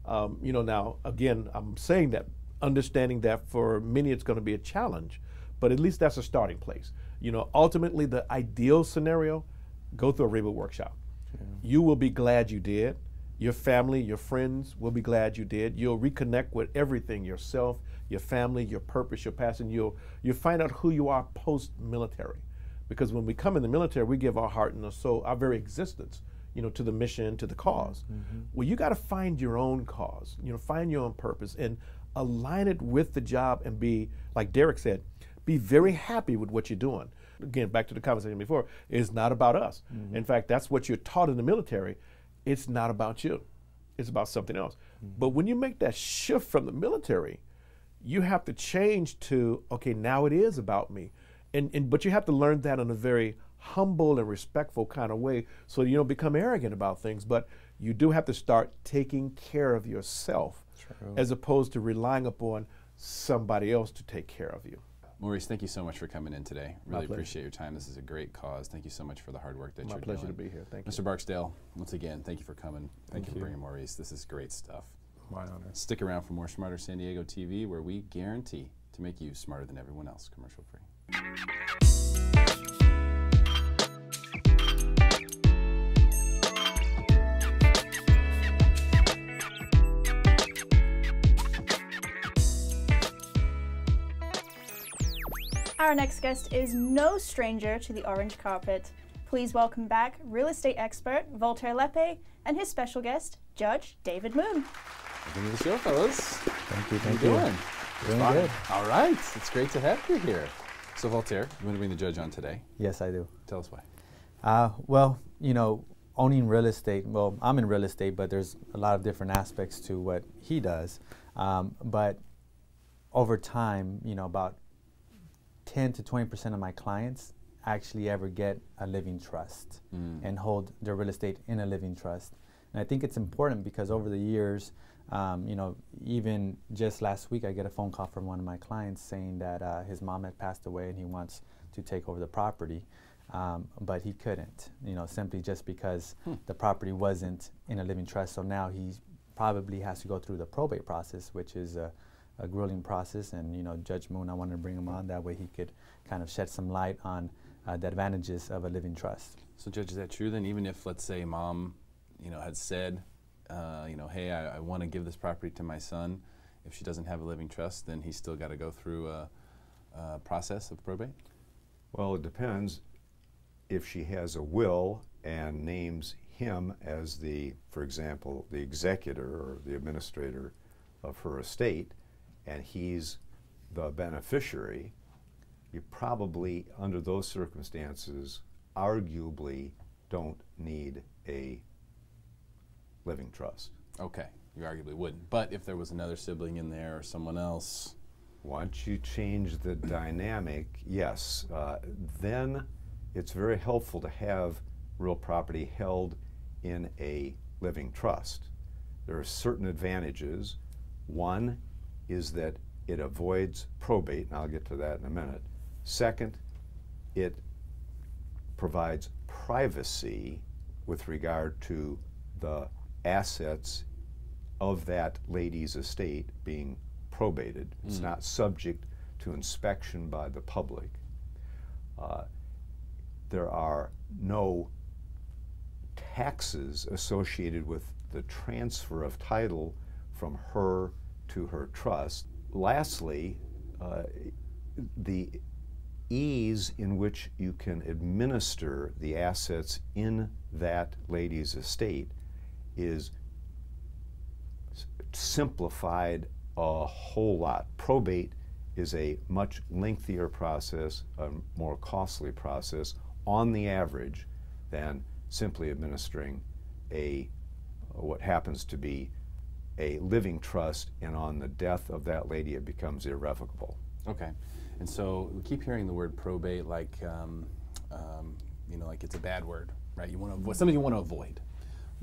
[SPEAKER 7] You know, now, again, I'm saying that, understanding that for many it's going to be a challenge, but at least that's a starting place. You know, ultimately the ideal scenario, go through a ReBoot workshop. You will be glad you did. Your family, your friends will be glad you did. You'll reconnect with everything, yourself, your family, your purpose, your passion. You'll find out who you are post-military. Because when we come in the military, we give our heart and our soul, our very existence, to the mission, to the cause. Well, you got to find your own cause, find your own purpose and align it with the job and be, like Derek said, be very happy with what you're doing. Again, back to the conversation before, it's not about us. In fact, that's what you're taught in the military. It's not about you. It's about something else. But when you make that shift from the military, you have to change to, okay, now it is about me. But you have to learn that in a very humble and respectful kind of way so you don't become arrogant about things. But you do have to start taking care of yourself as opposed to relying upon somebody else to take care of you.
[SPEAKER 10] Maurice, thank you so much for coming in today. Really
[SPEAKER 7] pleasure.
[SPEAKER 10] appreciate your time. This is a great cause. Thank you so much for the hard work that you're doing.
[SPEAKER 7] My pleasure to be here. Thank you.
[SPEAKER 10] Mr. Barksdale, once again, thank you for coming. Thank you for
[SPEAKER 3] you.
[SPEAKER 10] bringing Maurice. This is great stuff.
[SPEAKER 3] My honor.
[SPEAKER 10] Stick around for more Smarter San Diego TV, where we guarantee to make you smarter than everyone else, commercial free.
[SPEAKER 9] Our next guest is no stranger to the orange carpet. Please welcome back real estate expert Voltaire Lepe and his special guest, Judge David Moon.
[SPEAKER 10] Welcome to the show, fellas.
[SPEAKER 2] Thank you.
[SPEAKER 10] How you
[SPEAKER 2] Thank you.
[SPEAKER 10] doing?
[SPEAKER 2] Doing good.
[SPEAKER 10] All right. It's great to have you here. So, Voltaire, you want to bring the judge on today?
[SPEAKER 2] Yes, I do.
[SPEAKER 10] Tell us why.
[SPEAKER 2] Well, owning real estate, well, I'm in real estate, but there's a lot of different aspects to what he does. But over time, about 10 to 20% of my clients actually ever get a living trust and hold their real estate in a living trust. And I think it's important because over the years, even just last week, I get a phone call from one of my clients saying that his mom had passed away and he wants to take over the property, but he couldn't, simply just because the property wasn't in a living trust. So now he probably has to go through the probate process, which is a grueling process. And Judge Moon, I wanted to bring him on, that way he could kind of shed some light on the advantages of a living trust.
[SPEAKER 10] So, Judge, is that true then? Even if, let's say, mom, had said, hey, I want to give this property to my son, if she doesn't have a living trust, then he's still got to go through a process of probate?
[SPEAKER 17] Well, it depends. If she has a will and names him as for example, the executor or the administrator of her estate, and he's the beneficiary, you probably, under those circumstances, arguably don't need a living trust.
[SPEAKER 10] Okay, you arguably wouldn't. But if there was another sibling in there or someone else?
[SPEAKER 17] Once you change the dynamic, yes. Then it's very helpful to have real property held in a living trust. There are certain advantages. One is that it avoids probate, and I'll get to that in a minute. Second, it provides privacy with regard to the assets of that lady's estate being probated. It's not subject to inspection by the public. There are no taxes associated with the transfer of title from her to her trust. Lastly, the ease in which you can administer the assets in that lady's estate is simplified a whole lot. Probate is a much lengthier process, a more costly process on the average than simply administering what happens to be a living trust, and on the death of that lady it becomes irrevocable.
[SPEAKER 10] Okay, and so we keep hearing the word probate like like it's a bad word, right? You want to avoid something you want to avoid.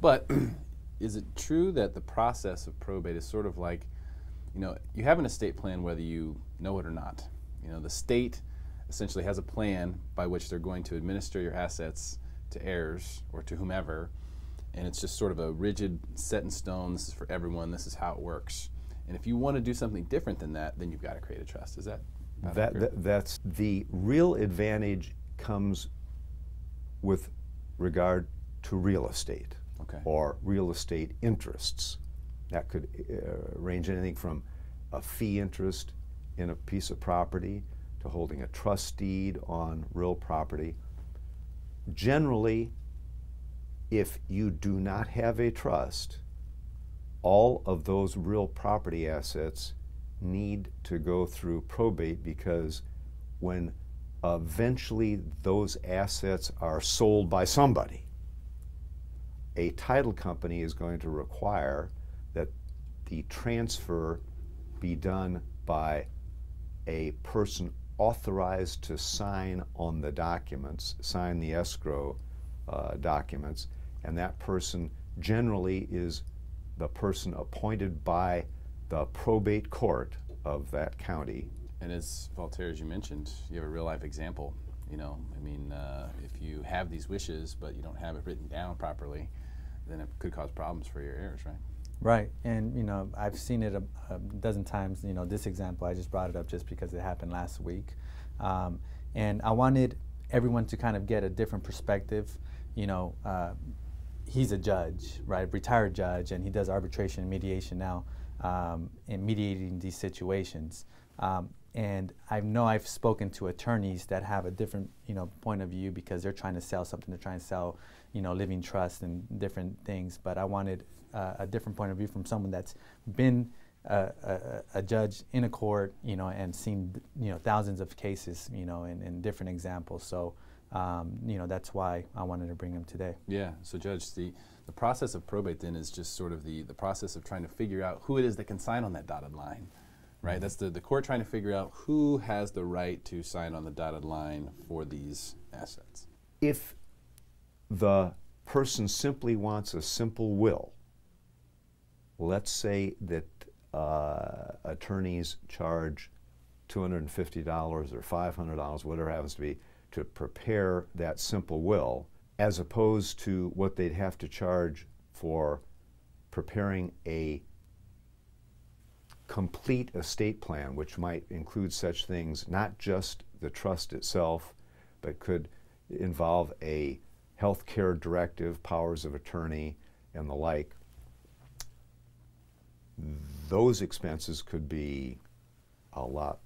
[SPEAKER 10] But is it true that the process of probate is sort of like, you have an estate plan whether you know it or not. The state essentially has a plan by which they're going to administer your assets to heirs or to whomever, and it's just sort of a rigid, set in stone, this is for everyone, this is how it works. And if you want to do something different than that, then you've got to create a trust. Is that
[SPEAKER 17] that's the real advantage comes with regard to real estate, or real estate interests. That could range anything from a fee interest in a piece of property to holding a trust deed on real property. Generally, if you do not have a trust, all of those real property assets need to go through probate, because when eventually those assets are sold by somebody, a title company is going to require that the transfer be done by a person authorized to sign on the documents, sign the escrow documents, and that person generally is the person appointed by the probate court of that county.
[SPEAKER 10] And as Voltaire, as you mentioned, you have a real life example. You know, I mean, if you have these wishes but you don't have it written down properly, then it could cause problems for your heirs, right?
[SPEAKER 2] Right, and you know, I've seen it a dozen times. You know, this example, I just brought it up just because it happened last week, and I wanted everyone to kind of get a different perspective. You know, he's a judge, right, retired judge, and he does arbitration and mediation now, in mediating these situations. And I know I've spoken to attorneys that have a different, you know, point of view because they're trying to sell something. They're trying to sell, you know, living trust and different things. But I wanted a different point of view from someone that's been a judge in a court, you know, and seen, you know, thousands of cases, you know, and different examples. So, you know, that's why I wanted to bring him today.
[SPEAKER 10] Yeah. So, Judge, the process of probate then is just sort of the process of trying to figure out who it is that can sign on that dotted line. Right, that's the court trying to figure out who has the right to sign on the dotted line for these assets.
[SPEAKER 17] If the person simply wants a simple will, let's say that attorneys charge $250 or $500, whatever it happens to be, to prepare that simple will, as opposed to what they'd have to charge for preparing a complete estate plan, which might include such things, not just the trust itself, but could involve a health care directive, powers of attorney, and the like. Those expenses could be a lot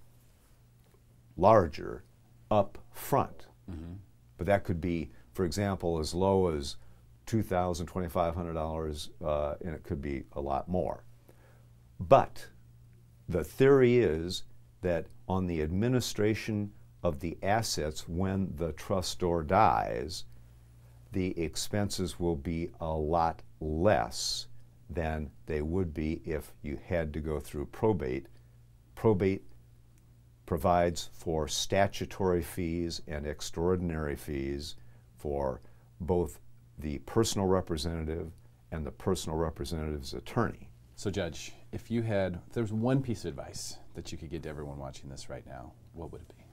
[SPEAKER 17] larger up front. Mm-hmm. But that could be, for example, as low as $2,000, $2,500, and it could be a lot more. But the theory is that on the administration of the assets when the trustor dies, the expenses will be a lot less than they would be if you had to go through probate. Probate provides for statutory fees and extraordinary fees for both the personal representative and the personal representative's attorney.
[SPEAKER 10] So, Judge, if there's one piece of advice that you could give to everyone watching this right now, what would it be?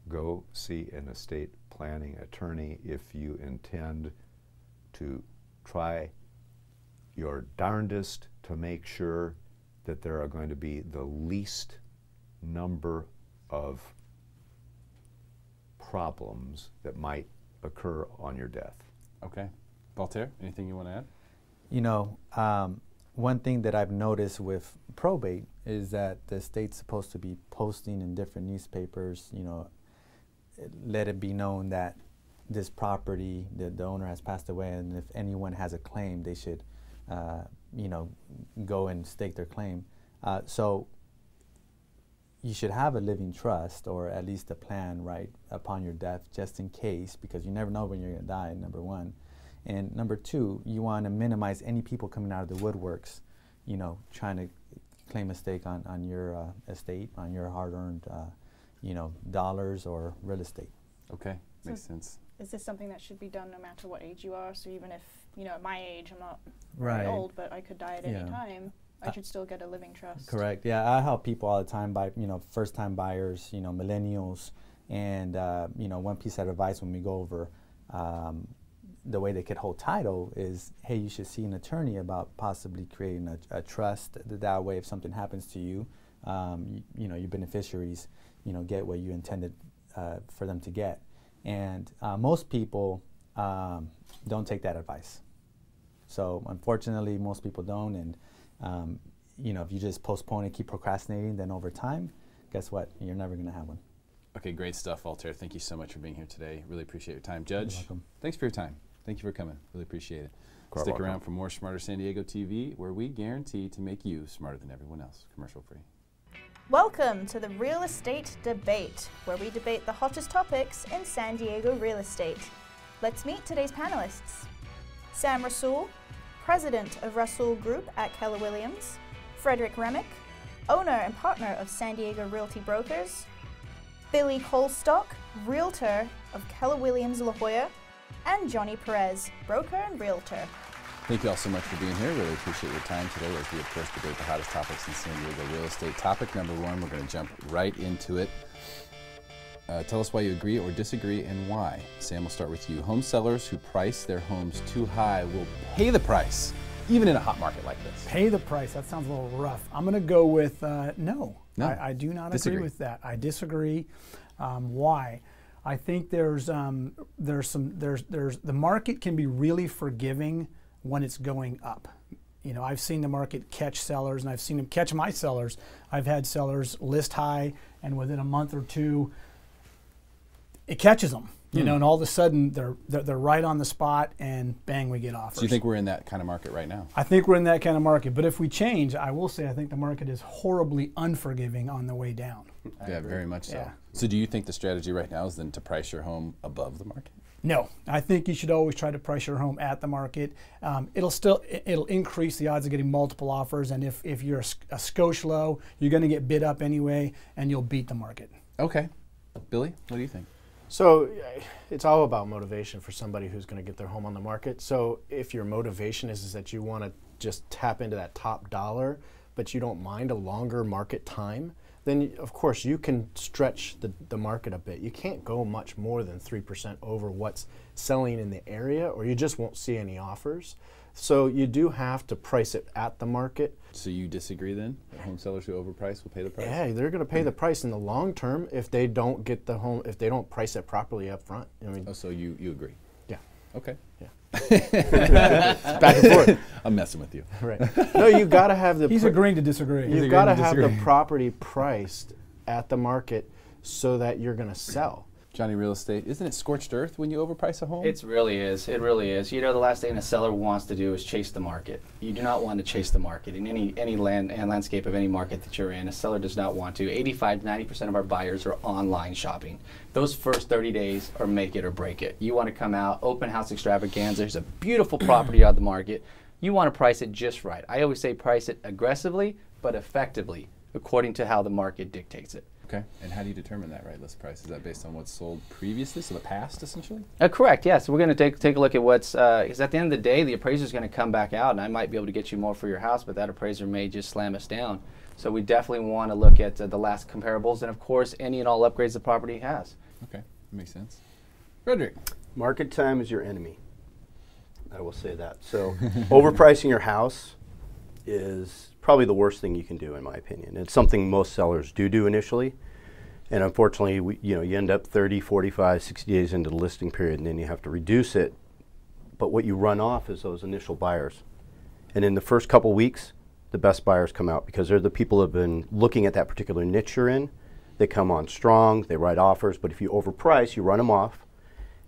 [SPEAKER 17] Go see an estate planning attorney if you intend to try your darndest to make sure that there are going to be the least number of problems that might occur on your death.
[SPEAKER 10] Okay. Voltaire, anything you want to add?
[SPEAKER 2] You know, one thing that I've noticed with probate is that the state's supposed to be posting in different newspapers, you know, let it be known that this property, the owner has passed away, and if anyone has a claim, they should, you know, go and stake their claim. So you should have a living trust, or at least a plan right upon your death, just in case, because you never know when you're going to die, number one. And number two, you want to minimize any people coming out of the woodworks, you know, trying to claim a stake on your estate, on your hard-earned, you know, dollars or real estate.
[SPEAKER 10] Okay, makes sense.
[SPEAKER 6] Is this something that should be done no matter what age you are? So even if, you know, at my age, I'm not
[SPEAKER 2] right.
[SPEAKER 6] very old, but I could die at any time, I should still get a living trust.
[SPEAKER 2] Correct. Yeah, I help people all the time, you know, first-time buyers, you know, millennials, and you know, one piece of advice when we go over the way they could hold title is, hey, you should see an attorney about possibly creating a trust. That way, if something happens to you, you know, your beneficiaries, you know, get what you intended for them to get. And most people don't take that advice. So unfortunately, most people don't. And you know, if you just postpone and keep procrastinating, then over time, guess what? You're never going to have one.
[SPEAKER 10] Okay, great stuff, Voltaire. Thank you so much for being here today. Really appreciate your time. Judge,
[SPEAKER 2] you're welcome.
[SPEAKER 10] Thanks for your time. Thank you for coming. Really appreciate it.
[SPEAKER 8] Quite
[SPEAKER 10] Stick
[SPEAKER 8] welcome.
[SPEAKER 10] around for more Smarter San Diego TV, where we guarantee to make you smarter than everyone else. Commercial free.
[SPEAKER 9] Welcome to the Real Estate Debate, where we debate the hottest topics in San Diego real estate. Let's meet today's panelists. Sam Rasool, President of Rasool Group at Keller Williams, Frederick Remick, owner and partner of San Diego Realty Brokers, Billy Colstock, Realtor of Keller Williams La Jolla, and Johnny Perez, broker and realtor.
[SPEAKER 10] Thank you all so much for being here. Really appreciate your time today as we, of course, debate the hottest topics in San Diego real estate. Topic number one, we're going to jump right into it. Tell us why you agree or disagree and why. Sam, we'll start with you. Home sellers who price their homes too high will pay the price, even in a hot market like this.
[SPEAKER 18] Pay the price. That sounds a little rough. I'm going to go with no. I do not
[SPEAKER 10] Disagree.
[SPEAKER 18] agree with that. I disagree. Why? I think the market can be really forgiving when it's going up. You know, I've seen the market catch sellers, and I've seen them catch my sellers. I've had sellers list high, and within a month or two, it catches them. You know, and all of a sudden they're right on the spot, and bang, we get offers.
[SPEAKER 10] So you think we're in that kind of market right now?
[SPEAKER 18] I think we're in that kind of market. But if we change, I will say I think the market is horribly unforgiving on the way down.
[SPEAKER 10] Yeah, very much so.
[SPEAKER 18] Yeah.
[SPEAKER 10] So do you think the strategy right now is then to price your home above the market?
[SPEAKER 18] No, I think you should always try to price your home at the market. It'll increase the odds of getting multiple offers, and if you're a skosh low, you're going to get bid up anyway, and you'll beat the market.
[SPEAKER 10] Okay. Billy, what do you think?
[SPEAKER 19] So it's all about motivation for somebody who's going to get their home on the market. So if your motivation is that you want to just tap into that top dollar, but you don't mind a longer market time, then of course you can stretch the market a bit. You can't go much more than 3% over what's selling in the area, or you just won't see any offers. So you do have to price it at the market.
[SPEAKER 10] So you disagree then? That home sellers who overprice will pay the price?
[SPEAKER 19] Yeah, they're going to pay the price in the long term if they don't get the home, if they don't price it properly up front. I mean,
[SPEAKER 10] so you agree?
[SPEAKER 19] Yeah.
[SPEAKER 10] Okay.
[SPEAKER 19] Yeah. Back and forth.
[SPEAKER 10] I'm messing with you.
[SPEAKER 19] Right. No, you got to have the.
[SPEAKER 18] He's agreeing to disagree.
[SPEAKER 19] You've got to have the property priced at the market so that you're going to sell.
[SPEAKER 10] Johnny Real Estate, isn't it scorched earth when you overprice a home?
[SPEAKER 5] It really is. It really is. You know, the last thing a seller wants to do is chase the market. You do not want to chase the market in any landscape of any market that you're in. A seller does not want to. 85 to 90% of our buyers are online shopping. Those first 30 days are make it or break it. You want to come out, open house extravaganza. There's a beautiful property on the market. You want to price it just right. I always say price it aggressively, but effectively, according to how the market dictates it.
[SPEAKER 10] Okay, and how do you determine that right list price? Is that based on what's sold previously, so the past essentially?
[SPEAKER 5] Correct, yes. We're going to take a look at what's, because at the end of the day, the appraiser's going to come back out, and I might be able to get you more for your house, but that appraiser may just slam us down. So we definitely want to look at the last comparables, and of course, any and all upgrades the property has.
[SPEAKER 10] Okay, that makes sense. Frederick?
[SPEAKER 8] Market time is your enemy. I will say that. So overpricing your house is probably the worst thing you can do, in my opinion. It's something most sellers do initially, and unfortunately, you end up 30, 45, 60 days into the listing period, and then you have to reduce it. But what you run off is those initial buyers, and in the first couple weeks, the best buyers come out because they're the people who have been looking at that particular niche you're in. They come on strong, they write offers, but if you overprice, you run them off,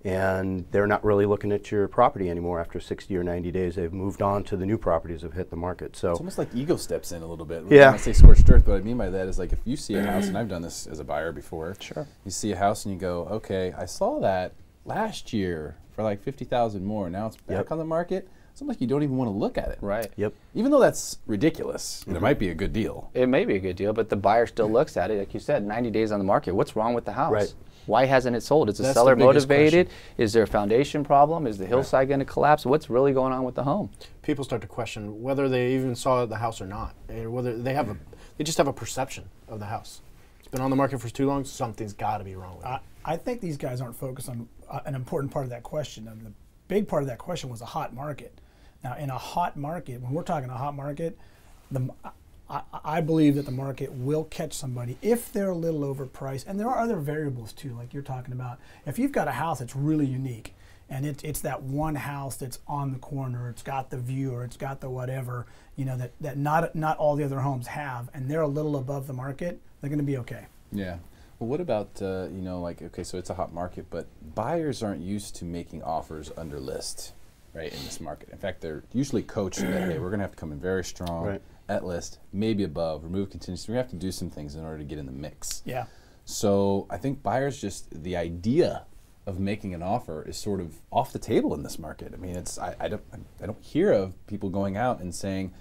[SPEAKER 8] and they're not really looking at your property anymore after 60 or 90 days. They've moved on to the new properties that have hit the market. So
[SPEAKER 10] it's almost like ego steps in a little bit.
[SPEAKER 8] Yeah.
[SPEAKER 10] When I say scorched earth, what I mean by that is like if you see a house, and I've done this as a buyer before.
[SPEAKER 5] Sure.
[SPEAKER 10] You see a house and you go, okay, I saw that last year for like 50,000 more. Now it's back on the market. It's almost like you don't even want to look at it.
[SPEAKER 5] Right.
[SPEAKER 8] Yep.
[SPEAKER 10] Even though that's ridiculous, there might be a good deal.
[SPEAKER 5] It may be a good deal, but the buyer still looks at it. Like you said, 90 days on the market. What's wrong with the house?
[SPEAKER 8] Right.
[SPEAKER 5] Why hasn't it sold? Is the
[SPEAKER 19] That's
[SPEAKER 5] seller
[SPEAKER 19] the biggest
[SPEAKER 5] motivated?
[SPEAKER 19] question.
[SPEAKER 5] Is there a foundation problem? Is the hillside going to collapse? What's really going on with the home?
[SPEAKER 19] People start to question whether they even saw the house or not, and whether they just have a perception of the house. It's been on the market for too long. Something's got to be wrong with it.
[SPEAKER 18] I think these guys aren't focused on an important part of that question. The big part of that question was a hot market. Now, in a hot market, when we're talking a hot market, I believe that the market will catch somebody if they're a little overpriced. And there are other variables too, like you're talking about. If you've got a house that's really unique, and it's that one house that's on the corner, it's got the view, or it's got the whatever, that not all the other homes have, and they're a little above the market, they're going to be okay.
[SPEAKER 10] Yeah. Well, what about, you know, like, okay, so it's a hot market, but buyers aren't used to making offers under list, right, in this market. In fact, they're usually coached that, hey, we're going to have to come in very strong at list, maybe above, remove contingency. We have to do some things in order to get in the mix.
[SPEAKER 18] Yeah.
[SPEAKER 10] So I think buyers just, the idea of making an offer is sort of off the table in this market. I mean, it's, I don't hear of people going out and saying,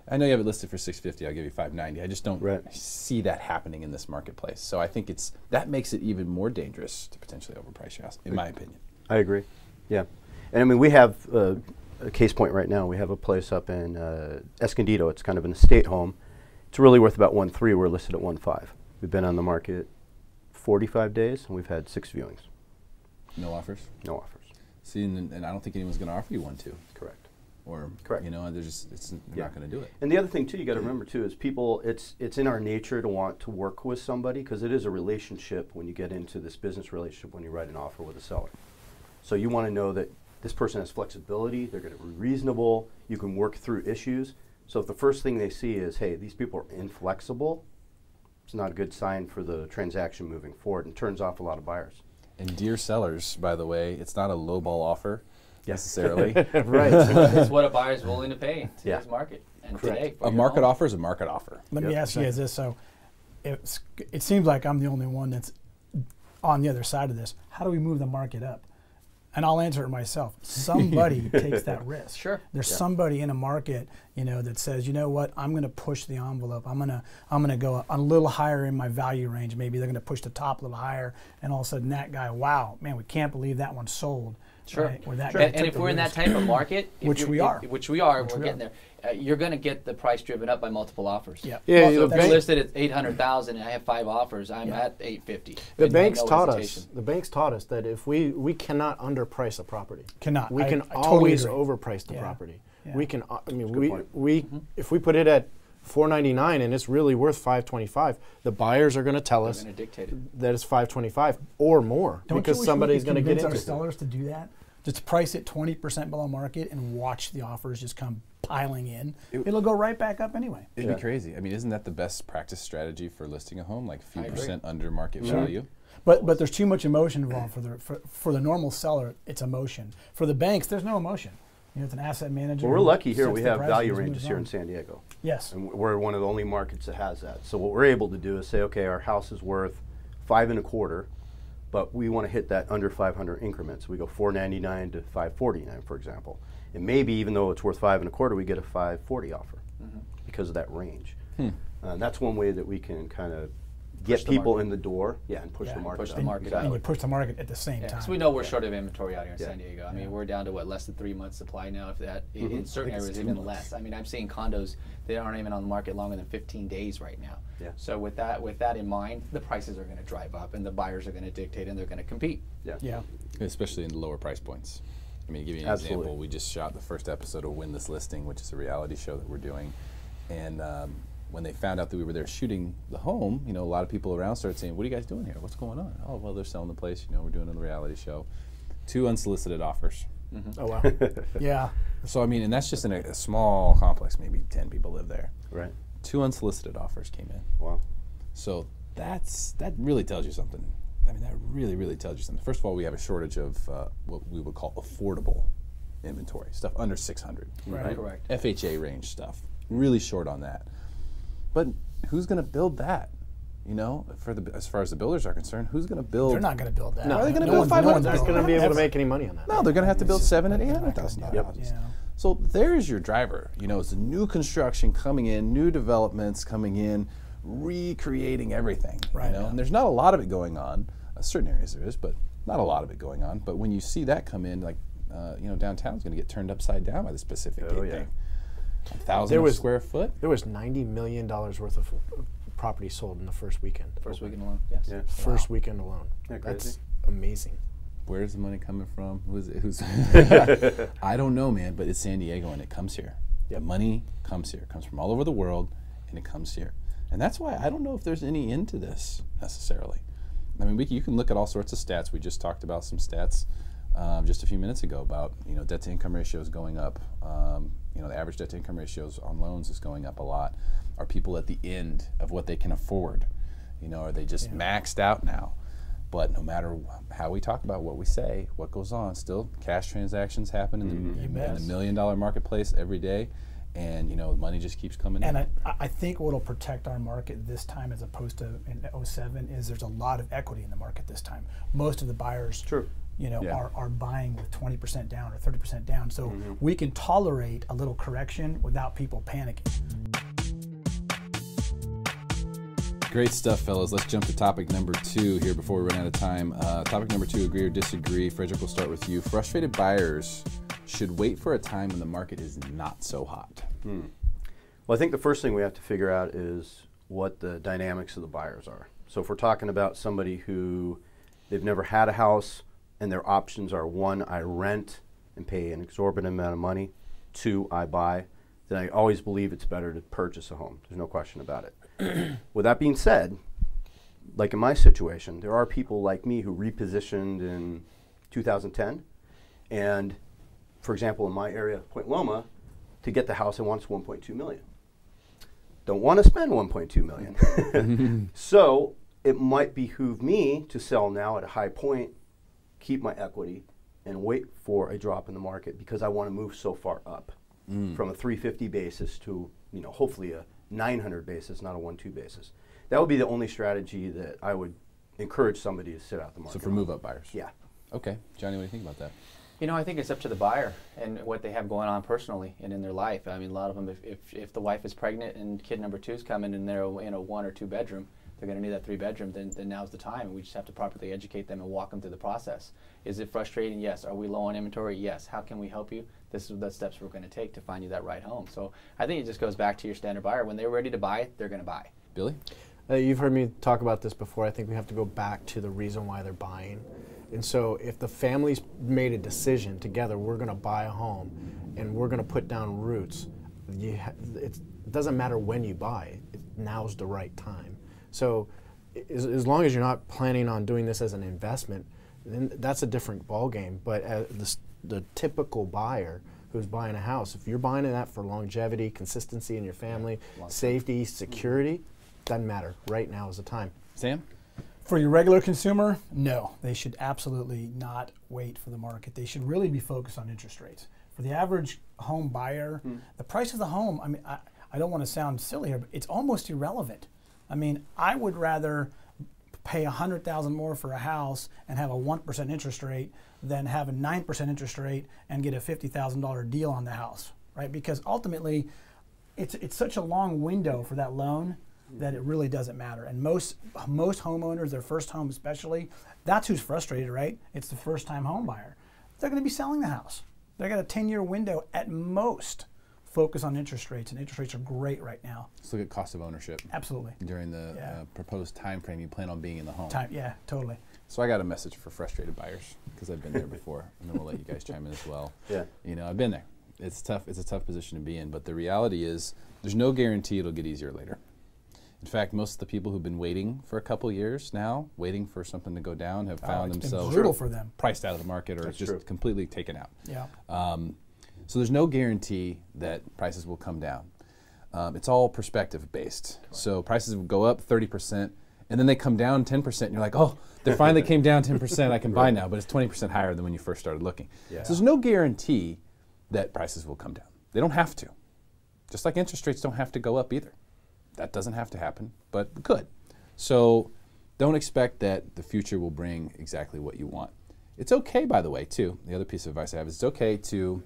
[SPEAKER 10] I know you have it listed for $650, I'll give you $590. I just don't see that happening in this marketplace. So I think that makes it even more dangerous to potentially overprice your house, in my opinion.
[SPEAKER 8] I agree. Yeah. And I mean, we have a case point right now. We have a place up in Escondido. It's kind of an estate home. It's really worth about 1.3. We're listed at 1.5. We've been on the market 45 days, and we've had 6 viewings.
[SPEAKER 10] No offers?
[SPEAKER 8] No offers.
[SPEAKER 10] See, and I don't think anyone's going to offer you 1.2.
[SPEAKER 8] Correct.
[SPEAKER 10] Or, you know, they're just, they're not going to do it.
[SPEAKER 8] And the other thing, too, you got to remember, too, is people, it's in our nature to want to work with somebody, because it is a relationship when you get into this business relationship when you write an offer with a seller. So you want to know that this person has flexibility, they're going to be reasonable, you can work through issues. So if the first thing they see is, hey, these people are inflexible, it's not a good sign for the transaction moving forward, and turns off a lot of buyers.
[SPEAKER 10] And dear sellers, by the way, it's not a lowball offer necessarily.
[SPEAKER 5] Right. It's what a buyer's willing to pay in today's market. And today,
[SPEAKER 10] a market offer is a market offer.
[SPEAKER 18] Let me ask you guys this. So it seems like I'm the only one that's on the other side of this. How do we move the market up? And I'll answer it myself. Somebody takes that risk.
[SPEAKER 5] Sure.
[SPEAKER 18] There's somebody in a market, you know, that says, you know what, I'm going to push the envelope. I'm gonna go a little higher in my value range. Maybe they're going to push the top a little higher, and all of a sudden that guy, wow, man, we can't believe that one sold.
[SPEAKER 5] Sure.
[SPEAKER 18] Right? Or that
[SPEAKER 5] And if we're in that type of market,
[SPEAKER 18] which we are,
[SPEAKER 5] we're getting there. You're going to get the price driven up by multiple offers.
[SPEAKER 19] Yeah.
[SPEAKER 5] So if you're listed at 800,000 and I have 5 offers, I'm at 850.
[SPEAKER 19] The banks taught us. The banks taught us that if we cannot underprice a property.
[SPEAKER 18] Cannot.
[SPEAKER 19] We can
[SPEAKER 18] I
[SPEAKER 19] always
[SPEAKER 18] totally
[SPEAKER 19] overprice the property.
[SPEAKER 18] Yeah.
[SPEAKER 19] We can. I mean, if we put it at $499 and it's really worth $525, the buyers are going to tell us that it's $525 or more because somebody's going to get into it.
[SPEAKER 18] Our sellers to do that. Just price it 20% below market and watch the offers just come piling in. It'll go right back up anyway.
[SPEAKER 10] It'd be crazy. I mean, isn't that the best practice strategy for listing a home? Like a few percent under market value?
[SPEAKER 18] But there's too much emotion involved for the normal seller. It's emotion. For the banks, there's no emotion. You know, it's an asset manager.
[SPEAKER 8] Well, we're lucky here. We have value ranges here in San Diego.
[SPEAKER 18] Yes.
[SPEAKER 8] And we're one of the only markets that has that. So what we're able to do is say, okay, our house is worth $5.25. But we want to hit that under 500 increments. We go $499 to $549, for example. And maybe even though it's worth $5.25, we get a $540 offer because of that range. And that's one way that we can kind of get people in the door, and push the market.
[SPEAKER 5] Push the market
[SPEAKER 18] out. And you push the market at the same time.
[SPEAKER 5] Because we know we're short of inventory out here in San Diego. I mean, we're down to less than 3 months supply now. If that in certain areas, even less. I mean, I'm seeing condos that aren't even on the market longer than 15 days right now. So with that in mind, the prices are going to drive up, and the buyers are going to dictate, and they're going to compete.
[SPEAKER 10] Especially in the lower price points. I mean, to give you an example, we just shot the first episode of Win This Listing, which is a reality show that we're doing, and when they found out that we were there shooting the home, you know, a lot of people around started saying, "What are you guys doing here? What's going on?" "Oh, well, they're selling the place. You know, we're doing a reality show." 2 unsolicited offers.
[SPEAKER 18] Oh wow. Yeah.
[SPEAKER 10] So I mean, and that's just in a small complex. Maybe 10 people live there.
[SPEAKER 8] Right.
[SPEAKER 10] 2 unsolicited offers came in.
[SPEAKER 8] Wow.
[SPEAKER 10] So that really tells you something. I mean, that really tells you something. First of all, we have a shortage of what we would call affordable inventory, stuff under 600.
[SPEAKER 5] Right. Correct.
[SPEAKER 10] FHA range stuff. Really short on that. But who's going to build that? You know, as far as the builders are concerned, who's going to build?
[SPEAKER 18] They're not going to build that.
[SPEAKER 10] No, are they going to build 500?
[SPEAKER 19] They're not going to be able to make any money on that.
[SPEAKER 10] No, they're going to have to build $700,000 and $800,000. So there's your driver. You know, it's new construction coming in, new developments coming in, recreating everything.
[SPEAKER 18] Right.
[SPEAKER 10] You know, and there's not a lot of it going on. Certain areas there is, but not a lot of it going on. But when you see that come in, like you know, downtown's going to get turned upside down by this Pacific Gate thing. 1,000 square foot.
[SPEAKER 19] There was $90 million worth of property sold in the first weekend.
[SPEAKER 5] First weekend alone. Yes.
[SPEAKER 19] Yeah. First weekend alone. That's amazing.
[SPEAKER 10] Where's the money coming from? Who's I don't know, man, but it's San Diego and it comes here. The money comes here. It comes from all over the world and it comes here. And that's why I don't know if there's any end to this necessarily. I mean, you can look at all sorts of stats. We just talked about some stats just a few minutes ago about, you know, debt to income ratios going up. You know, the average debt to income ratios on loans is going up a lot. Are people at the end of what they can afford? You know, are they just maxed out now? But no matter how we talk about what we say, what goes on, still cash transactions happen in the $1 million marketplace every day, and you know, money just keeps coming in.
[SPEAKER 18] And I think what will protect our market this time, as opposed to in '07, is there's a lot of equity in the market this time. Most of the buyers, you know, are buying with 20% down or 30% down, so we can tolerate a little correction without people panicking.
[SPEAKER 10] Great stuff, fellas. Let's jump to topic number 2 here before we run out of time. Topic number 2, agree or disagree. Frederick, we'll start with you. Frustrated buyers should wait for a time when the market is not so hot.
[SPEAKER 8] Well, I think the first thing we have to figure out is what the dynamics of the buyers are. So if we're talking about somebody who they've never had a house and their options are 1, I rent and pay an exorbitant amount of money, 2, I buy, then I always believe it's better to purchase a home. There's no question about it. With that being said, like in my situation, there are people like me who repositioned in 2010, and for example, in my area, Point Loma, to get the house I want is $1.2 million. Don't want to spend $1.2 million. So it might behoove me to sell now at a high point, keep my equity, and wait for a drop in the market because I want to move so far up from a 350 basis to, you know, hopefully a 900 basis, not a 1-2 basis. That would be the only strategy that I would encourage somebody to sit out the market.
[SPEAKER 10] So for move-up buyers?
[SPEAKER 8] Yeah.
[SPEAKER 10] Okay. Johnny, what do you think about that?
[SPEAKER 5] You know, I think it's up to the buyer and what they have going on personally and in their life. I mean, a lot of them, if the wife is pregnant and kid number 2 is coming and they're in a 1 or 2 bedroom, they're going to need that 3 bedroom, then now's the time. And we just have to properly educate them and walk them through the process. Is it frustrating? Yes. Are we low on inventory? Yes. How can we help you? This is the steps we're going to take to find you that right home. So I think it just goes back to your standard buyer. When they're ready to buy, they're going to buy.
[SPEAKER 10] Billy?
[SPEAKER 19] You've heard me talk about this before. I think we have to go back to the reason why they're buying. And so if the family's made a decision together, we're going to buy a home and we're going to put down roots, it doesn't matter when you buy, now's the right time. So as long as you're not planning on doing this as an investment, then that's a different ballgame. But the typical buyer who's buying a house, if you're buying that for longevity, consistency in your family, safety, security, doesn't matter. Right now is the time.
[SPEAKER 10] Sam?
[SPEAKER 18] For your regular consumer, no. They should absolutely not wait for the market. They should really be focused on interest rates. For the average home buyer, the price of the home, I mean, I don't want to sound silly here, but it's almost irrelevant. I mean, I would rather pay $100,000 more for a house and have a 1% interest rate than have a 9% interest rate and get a $50,000 deal on the house, right? Because ultimately, it's such a long window for that loan that it really doesn't matter. And most homeowners, their first home especially, that's who's frustrated, right? It's the first-time home buyer. They're going to be selling the house. They got a 10-year window at most. Focus on interest rates, and interest rates are great right now.
[SPEAKER 10] Let's look at cost of ownership.
[SPEAKER 18] Absolutely.
[SPEAKER 10] During the proposed time frame you plan on being in the home.
[SPEAKER 18] Yeah, totally.
[SPEAKER 10] So I got a message for frustrated buyers because I've been there before, and then we'll let you guys chime in as well.
[SPEAKER 8] Yeah.
[SPEAKER 10] You know, I've been there. It's tough. It's a tough position to be in, but the reality is there's no guarantee it'll get easier later. In fact, most of the people who've been waiting for a couple years now, waiting for something to go down, have found themselves
[SPEAKER 18] brutal for them.
[SPEAKER 10] Priced out of the market or just completely taken out.
[SPEAKER 18] Yeah.
[SPEAKER 10] So there's no guarantee that prices will come down. It's all perspective based. Correct. So prices will go up 30%, and then they come down 10%, and you're like, oh, they finally came down 10%, I can buy now, but it's 20% higher than when you first started looking. Yeah. So there's no guarantee that prices will come down. They don't have to. Just like interest rates don't have to go up either. That doesn't have to happen, but it could. So don't expect that the future will bring exactly what you want. It's okay, by the way, too. The other piece of advice I have is it's okay to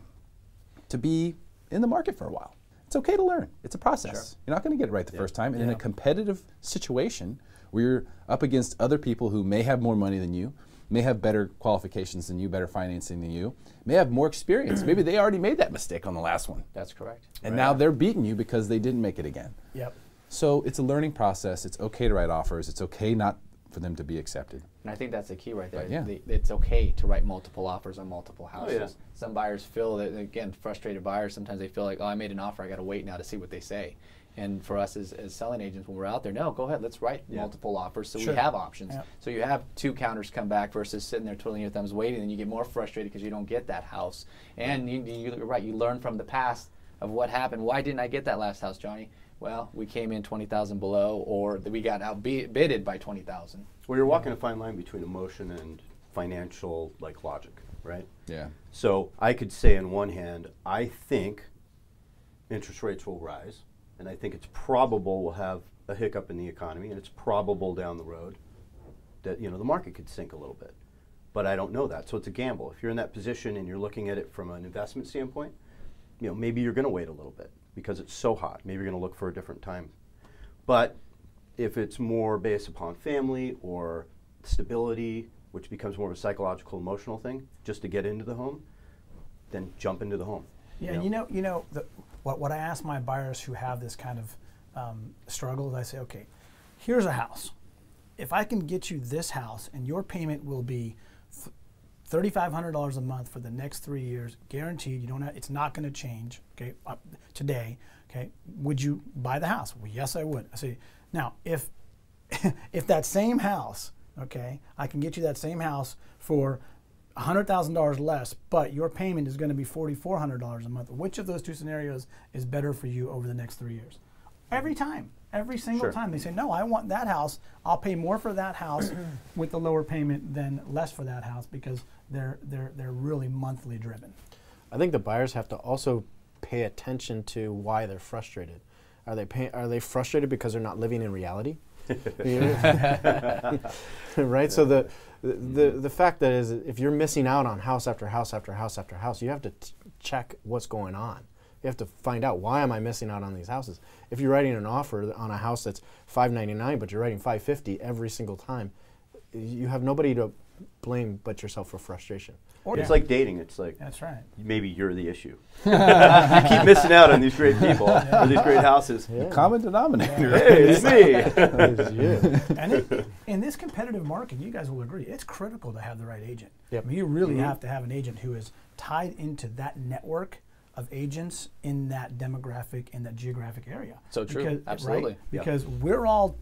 [SPEAKER 10] be in the market for a while. It's okay to learn. It's a process. Sure. You're not going to get it right the first time. And in a competitive situation where you're up against other people who may have more money than you, may have better qualifications than you, better financing than you, may have more experience. Maybe they already made that mistake on the last one.
[SPEAKER 5] That's correct.
[SPEAKER 10] And now they're beating you because they didn't make it again.
[SPEAKER 18] Yep.
[SPEAKER 10] So it's a learning process. It's okay to write offers. It's okay not for them to be accepted.
[SPEAKER 5] And I think that's the key right there.
[SPEAKER 10] Yeah.
[SPEAKER 5] It's okay to write multiple offers on multiple houses.
[SPEAKER 8] Oh, yeah.
[SPEAKER 5] Some buyers feel that, again, frustrated buyers, sometimes they feel like, oh, I made an offer, I got to wait now to see what they say. And for us as selling agents, when we're out there, no, go ahead, let's write multiple offers so we have options. Yeah. So you have 2 counters come back versus sitting there twiddling your thumbs waiting, and you get more frustrated because you don't get that house. And you're right, you learn from the past of what happened. Why didn't I get that last house, Johnny? well, we came in 20,000 below, or we got outbidded by 20,000.
[SPEAKER 8] Well, you're walking a fine line between emotion and financial logic, right?
[SPEAKER 10] Yeah.
[SPEAKER 8] So I could say on one hand, I think interest rates will rise, and I think it's probable we'll have a hiccup in the economy, and it's probable down the road that the market could sink a little bit. But I don't know that, so it's a gamble. If you're in that position and you're looking at it from an investment standpoint, maybe you're going to wait a little bit because it's so hot. Maybe you're going to look for a different time. But if it's more based upon family or stability, which becomes more of a psychological, emotional thing, just to get into the home, then jump into the home.
[SPEAKER 18] Yeah, what I ask my buyers who have this kind of struggle is I say, okay, here's a house. If I can get you this house and your payment will be $3,500 a month for the next 3 years, guaranteed. You don't have, it's not going to change. Okay, today. Okay, would you buy the house? Well, yes, I would. I say, now if if that same house, okay, I can get you that same house for $100,000 less, but your payment is going to be $4,400 a month. Which of those two scenarios is better for you over the next 3 years? Every time. Every single time they say, no, I want that house. I'll pay more for that house with the lower payment than less for that house because they're really monthly driven.
[SPEAKER 19] I think the buyers have to also pay attention to why they're frustrated. Are they frustrated because they're not living in reality? Right? So the fact that is, if you're missing out on house after house after house after house, you have to check what's going on. You have to find out, why am I missing out on these houses? If you're writing an offer on a house that's $599, but you're writing $550 every single time, you have nobody to blame but yourself for frustration.
[SPEAKER 8] It's like dating. It's like,
[SPEAKER 18] that's right.
[SPEAKER 8] Maybe you're the issue. You keep missing out on these great people or these great houses.
[SPEAKER 10] The common denominator.
[SPEAKER 8] Hey, it's me.
[SPEAKER 18] It's you. And in this competitive market, you guys will agree, it's critical to have the right agent.
[SPEAKER 19] Yep.
[SPEAKER 18] I mean, you really have to have an agent who is tied into that network of agents in that demographic, in that geographic area.
[SPEAKER 5] So true,
[SPEAKER 18] because,
[SPEAKER 5] absolutely.
[SPEAKER 18] Right? Because we're all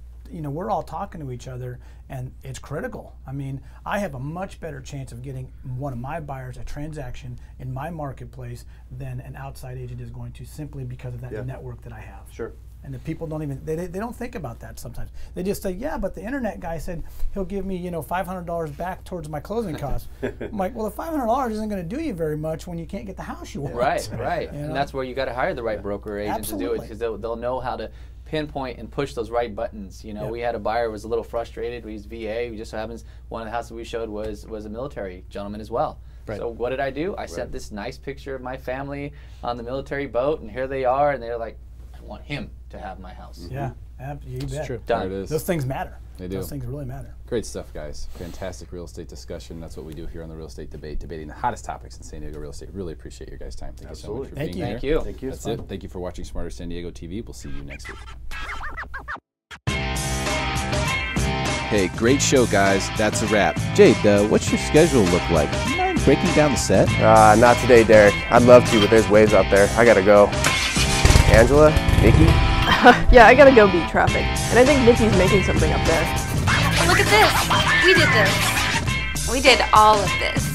[SPEAKER 18] talking to each other, and it's critical. I mean, I have a much better chance of getting one of my buyers a transaction in my marketplace than an outside agent is going to, simply because of that network that I have.
[SPEAKER 8] Sure.
[SPEAKER 18] And the people don't even, they don't think about that sometimes. They just say, yeah, but the internet guy said he'll give me, $500 back towards my closing costs. I'm like, well, the $500 isn't going to do you very much when you can't get the house you want.
[SPEAKER 5] Right. And that's where you got to hire the right broker or agent to do it, because they'll know how to pinpoint and push those right buttons. We had a buyer who was a little frustrated. We used VA. We just so happens one of the houses we showed was a military gentleman as well. Right. So what did I do? I sent this nice picture of my family on the military boat, and here they are, and they're like, I want him to have my house.
[SPEAKER 18] Yeah, you bet.
[SPEAKER 10] It's true. There it is.
[SPEAKER 18] Those things matter.
[SPEAKER 10] They do.
[SPEAKER 18] Those things really matter.
[SPEAKER 10] Great stuff, guys. Fantastic real estate discussion. That's what we do here on the Real Estate Debate, debating the hottest topics in San Diego real estate. Really appreciate your guys' time. Thank you so much for being here.
[SPEAKER 5] Thank you.
[SPEAKER 8] Thank you.
[SPEAKER 10] That's it. Thank you for watching Smarter San Diego TV. We'll see you next week. Hey, great show, guys. That's a wrap. Jade, what's your schedule look like? Do you mind breaking down the set?
[SPEAKER 20] Not today, Derek. I'd love to, but there's waves out there. I gotta go. Angela? Nikki?
[SPEAKER 21] Yeah, I gotta go beat traffic. And I think Nikki's making something up there.
[SPEAKER 22] Look at this. We did this. We did all of this.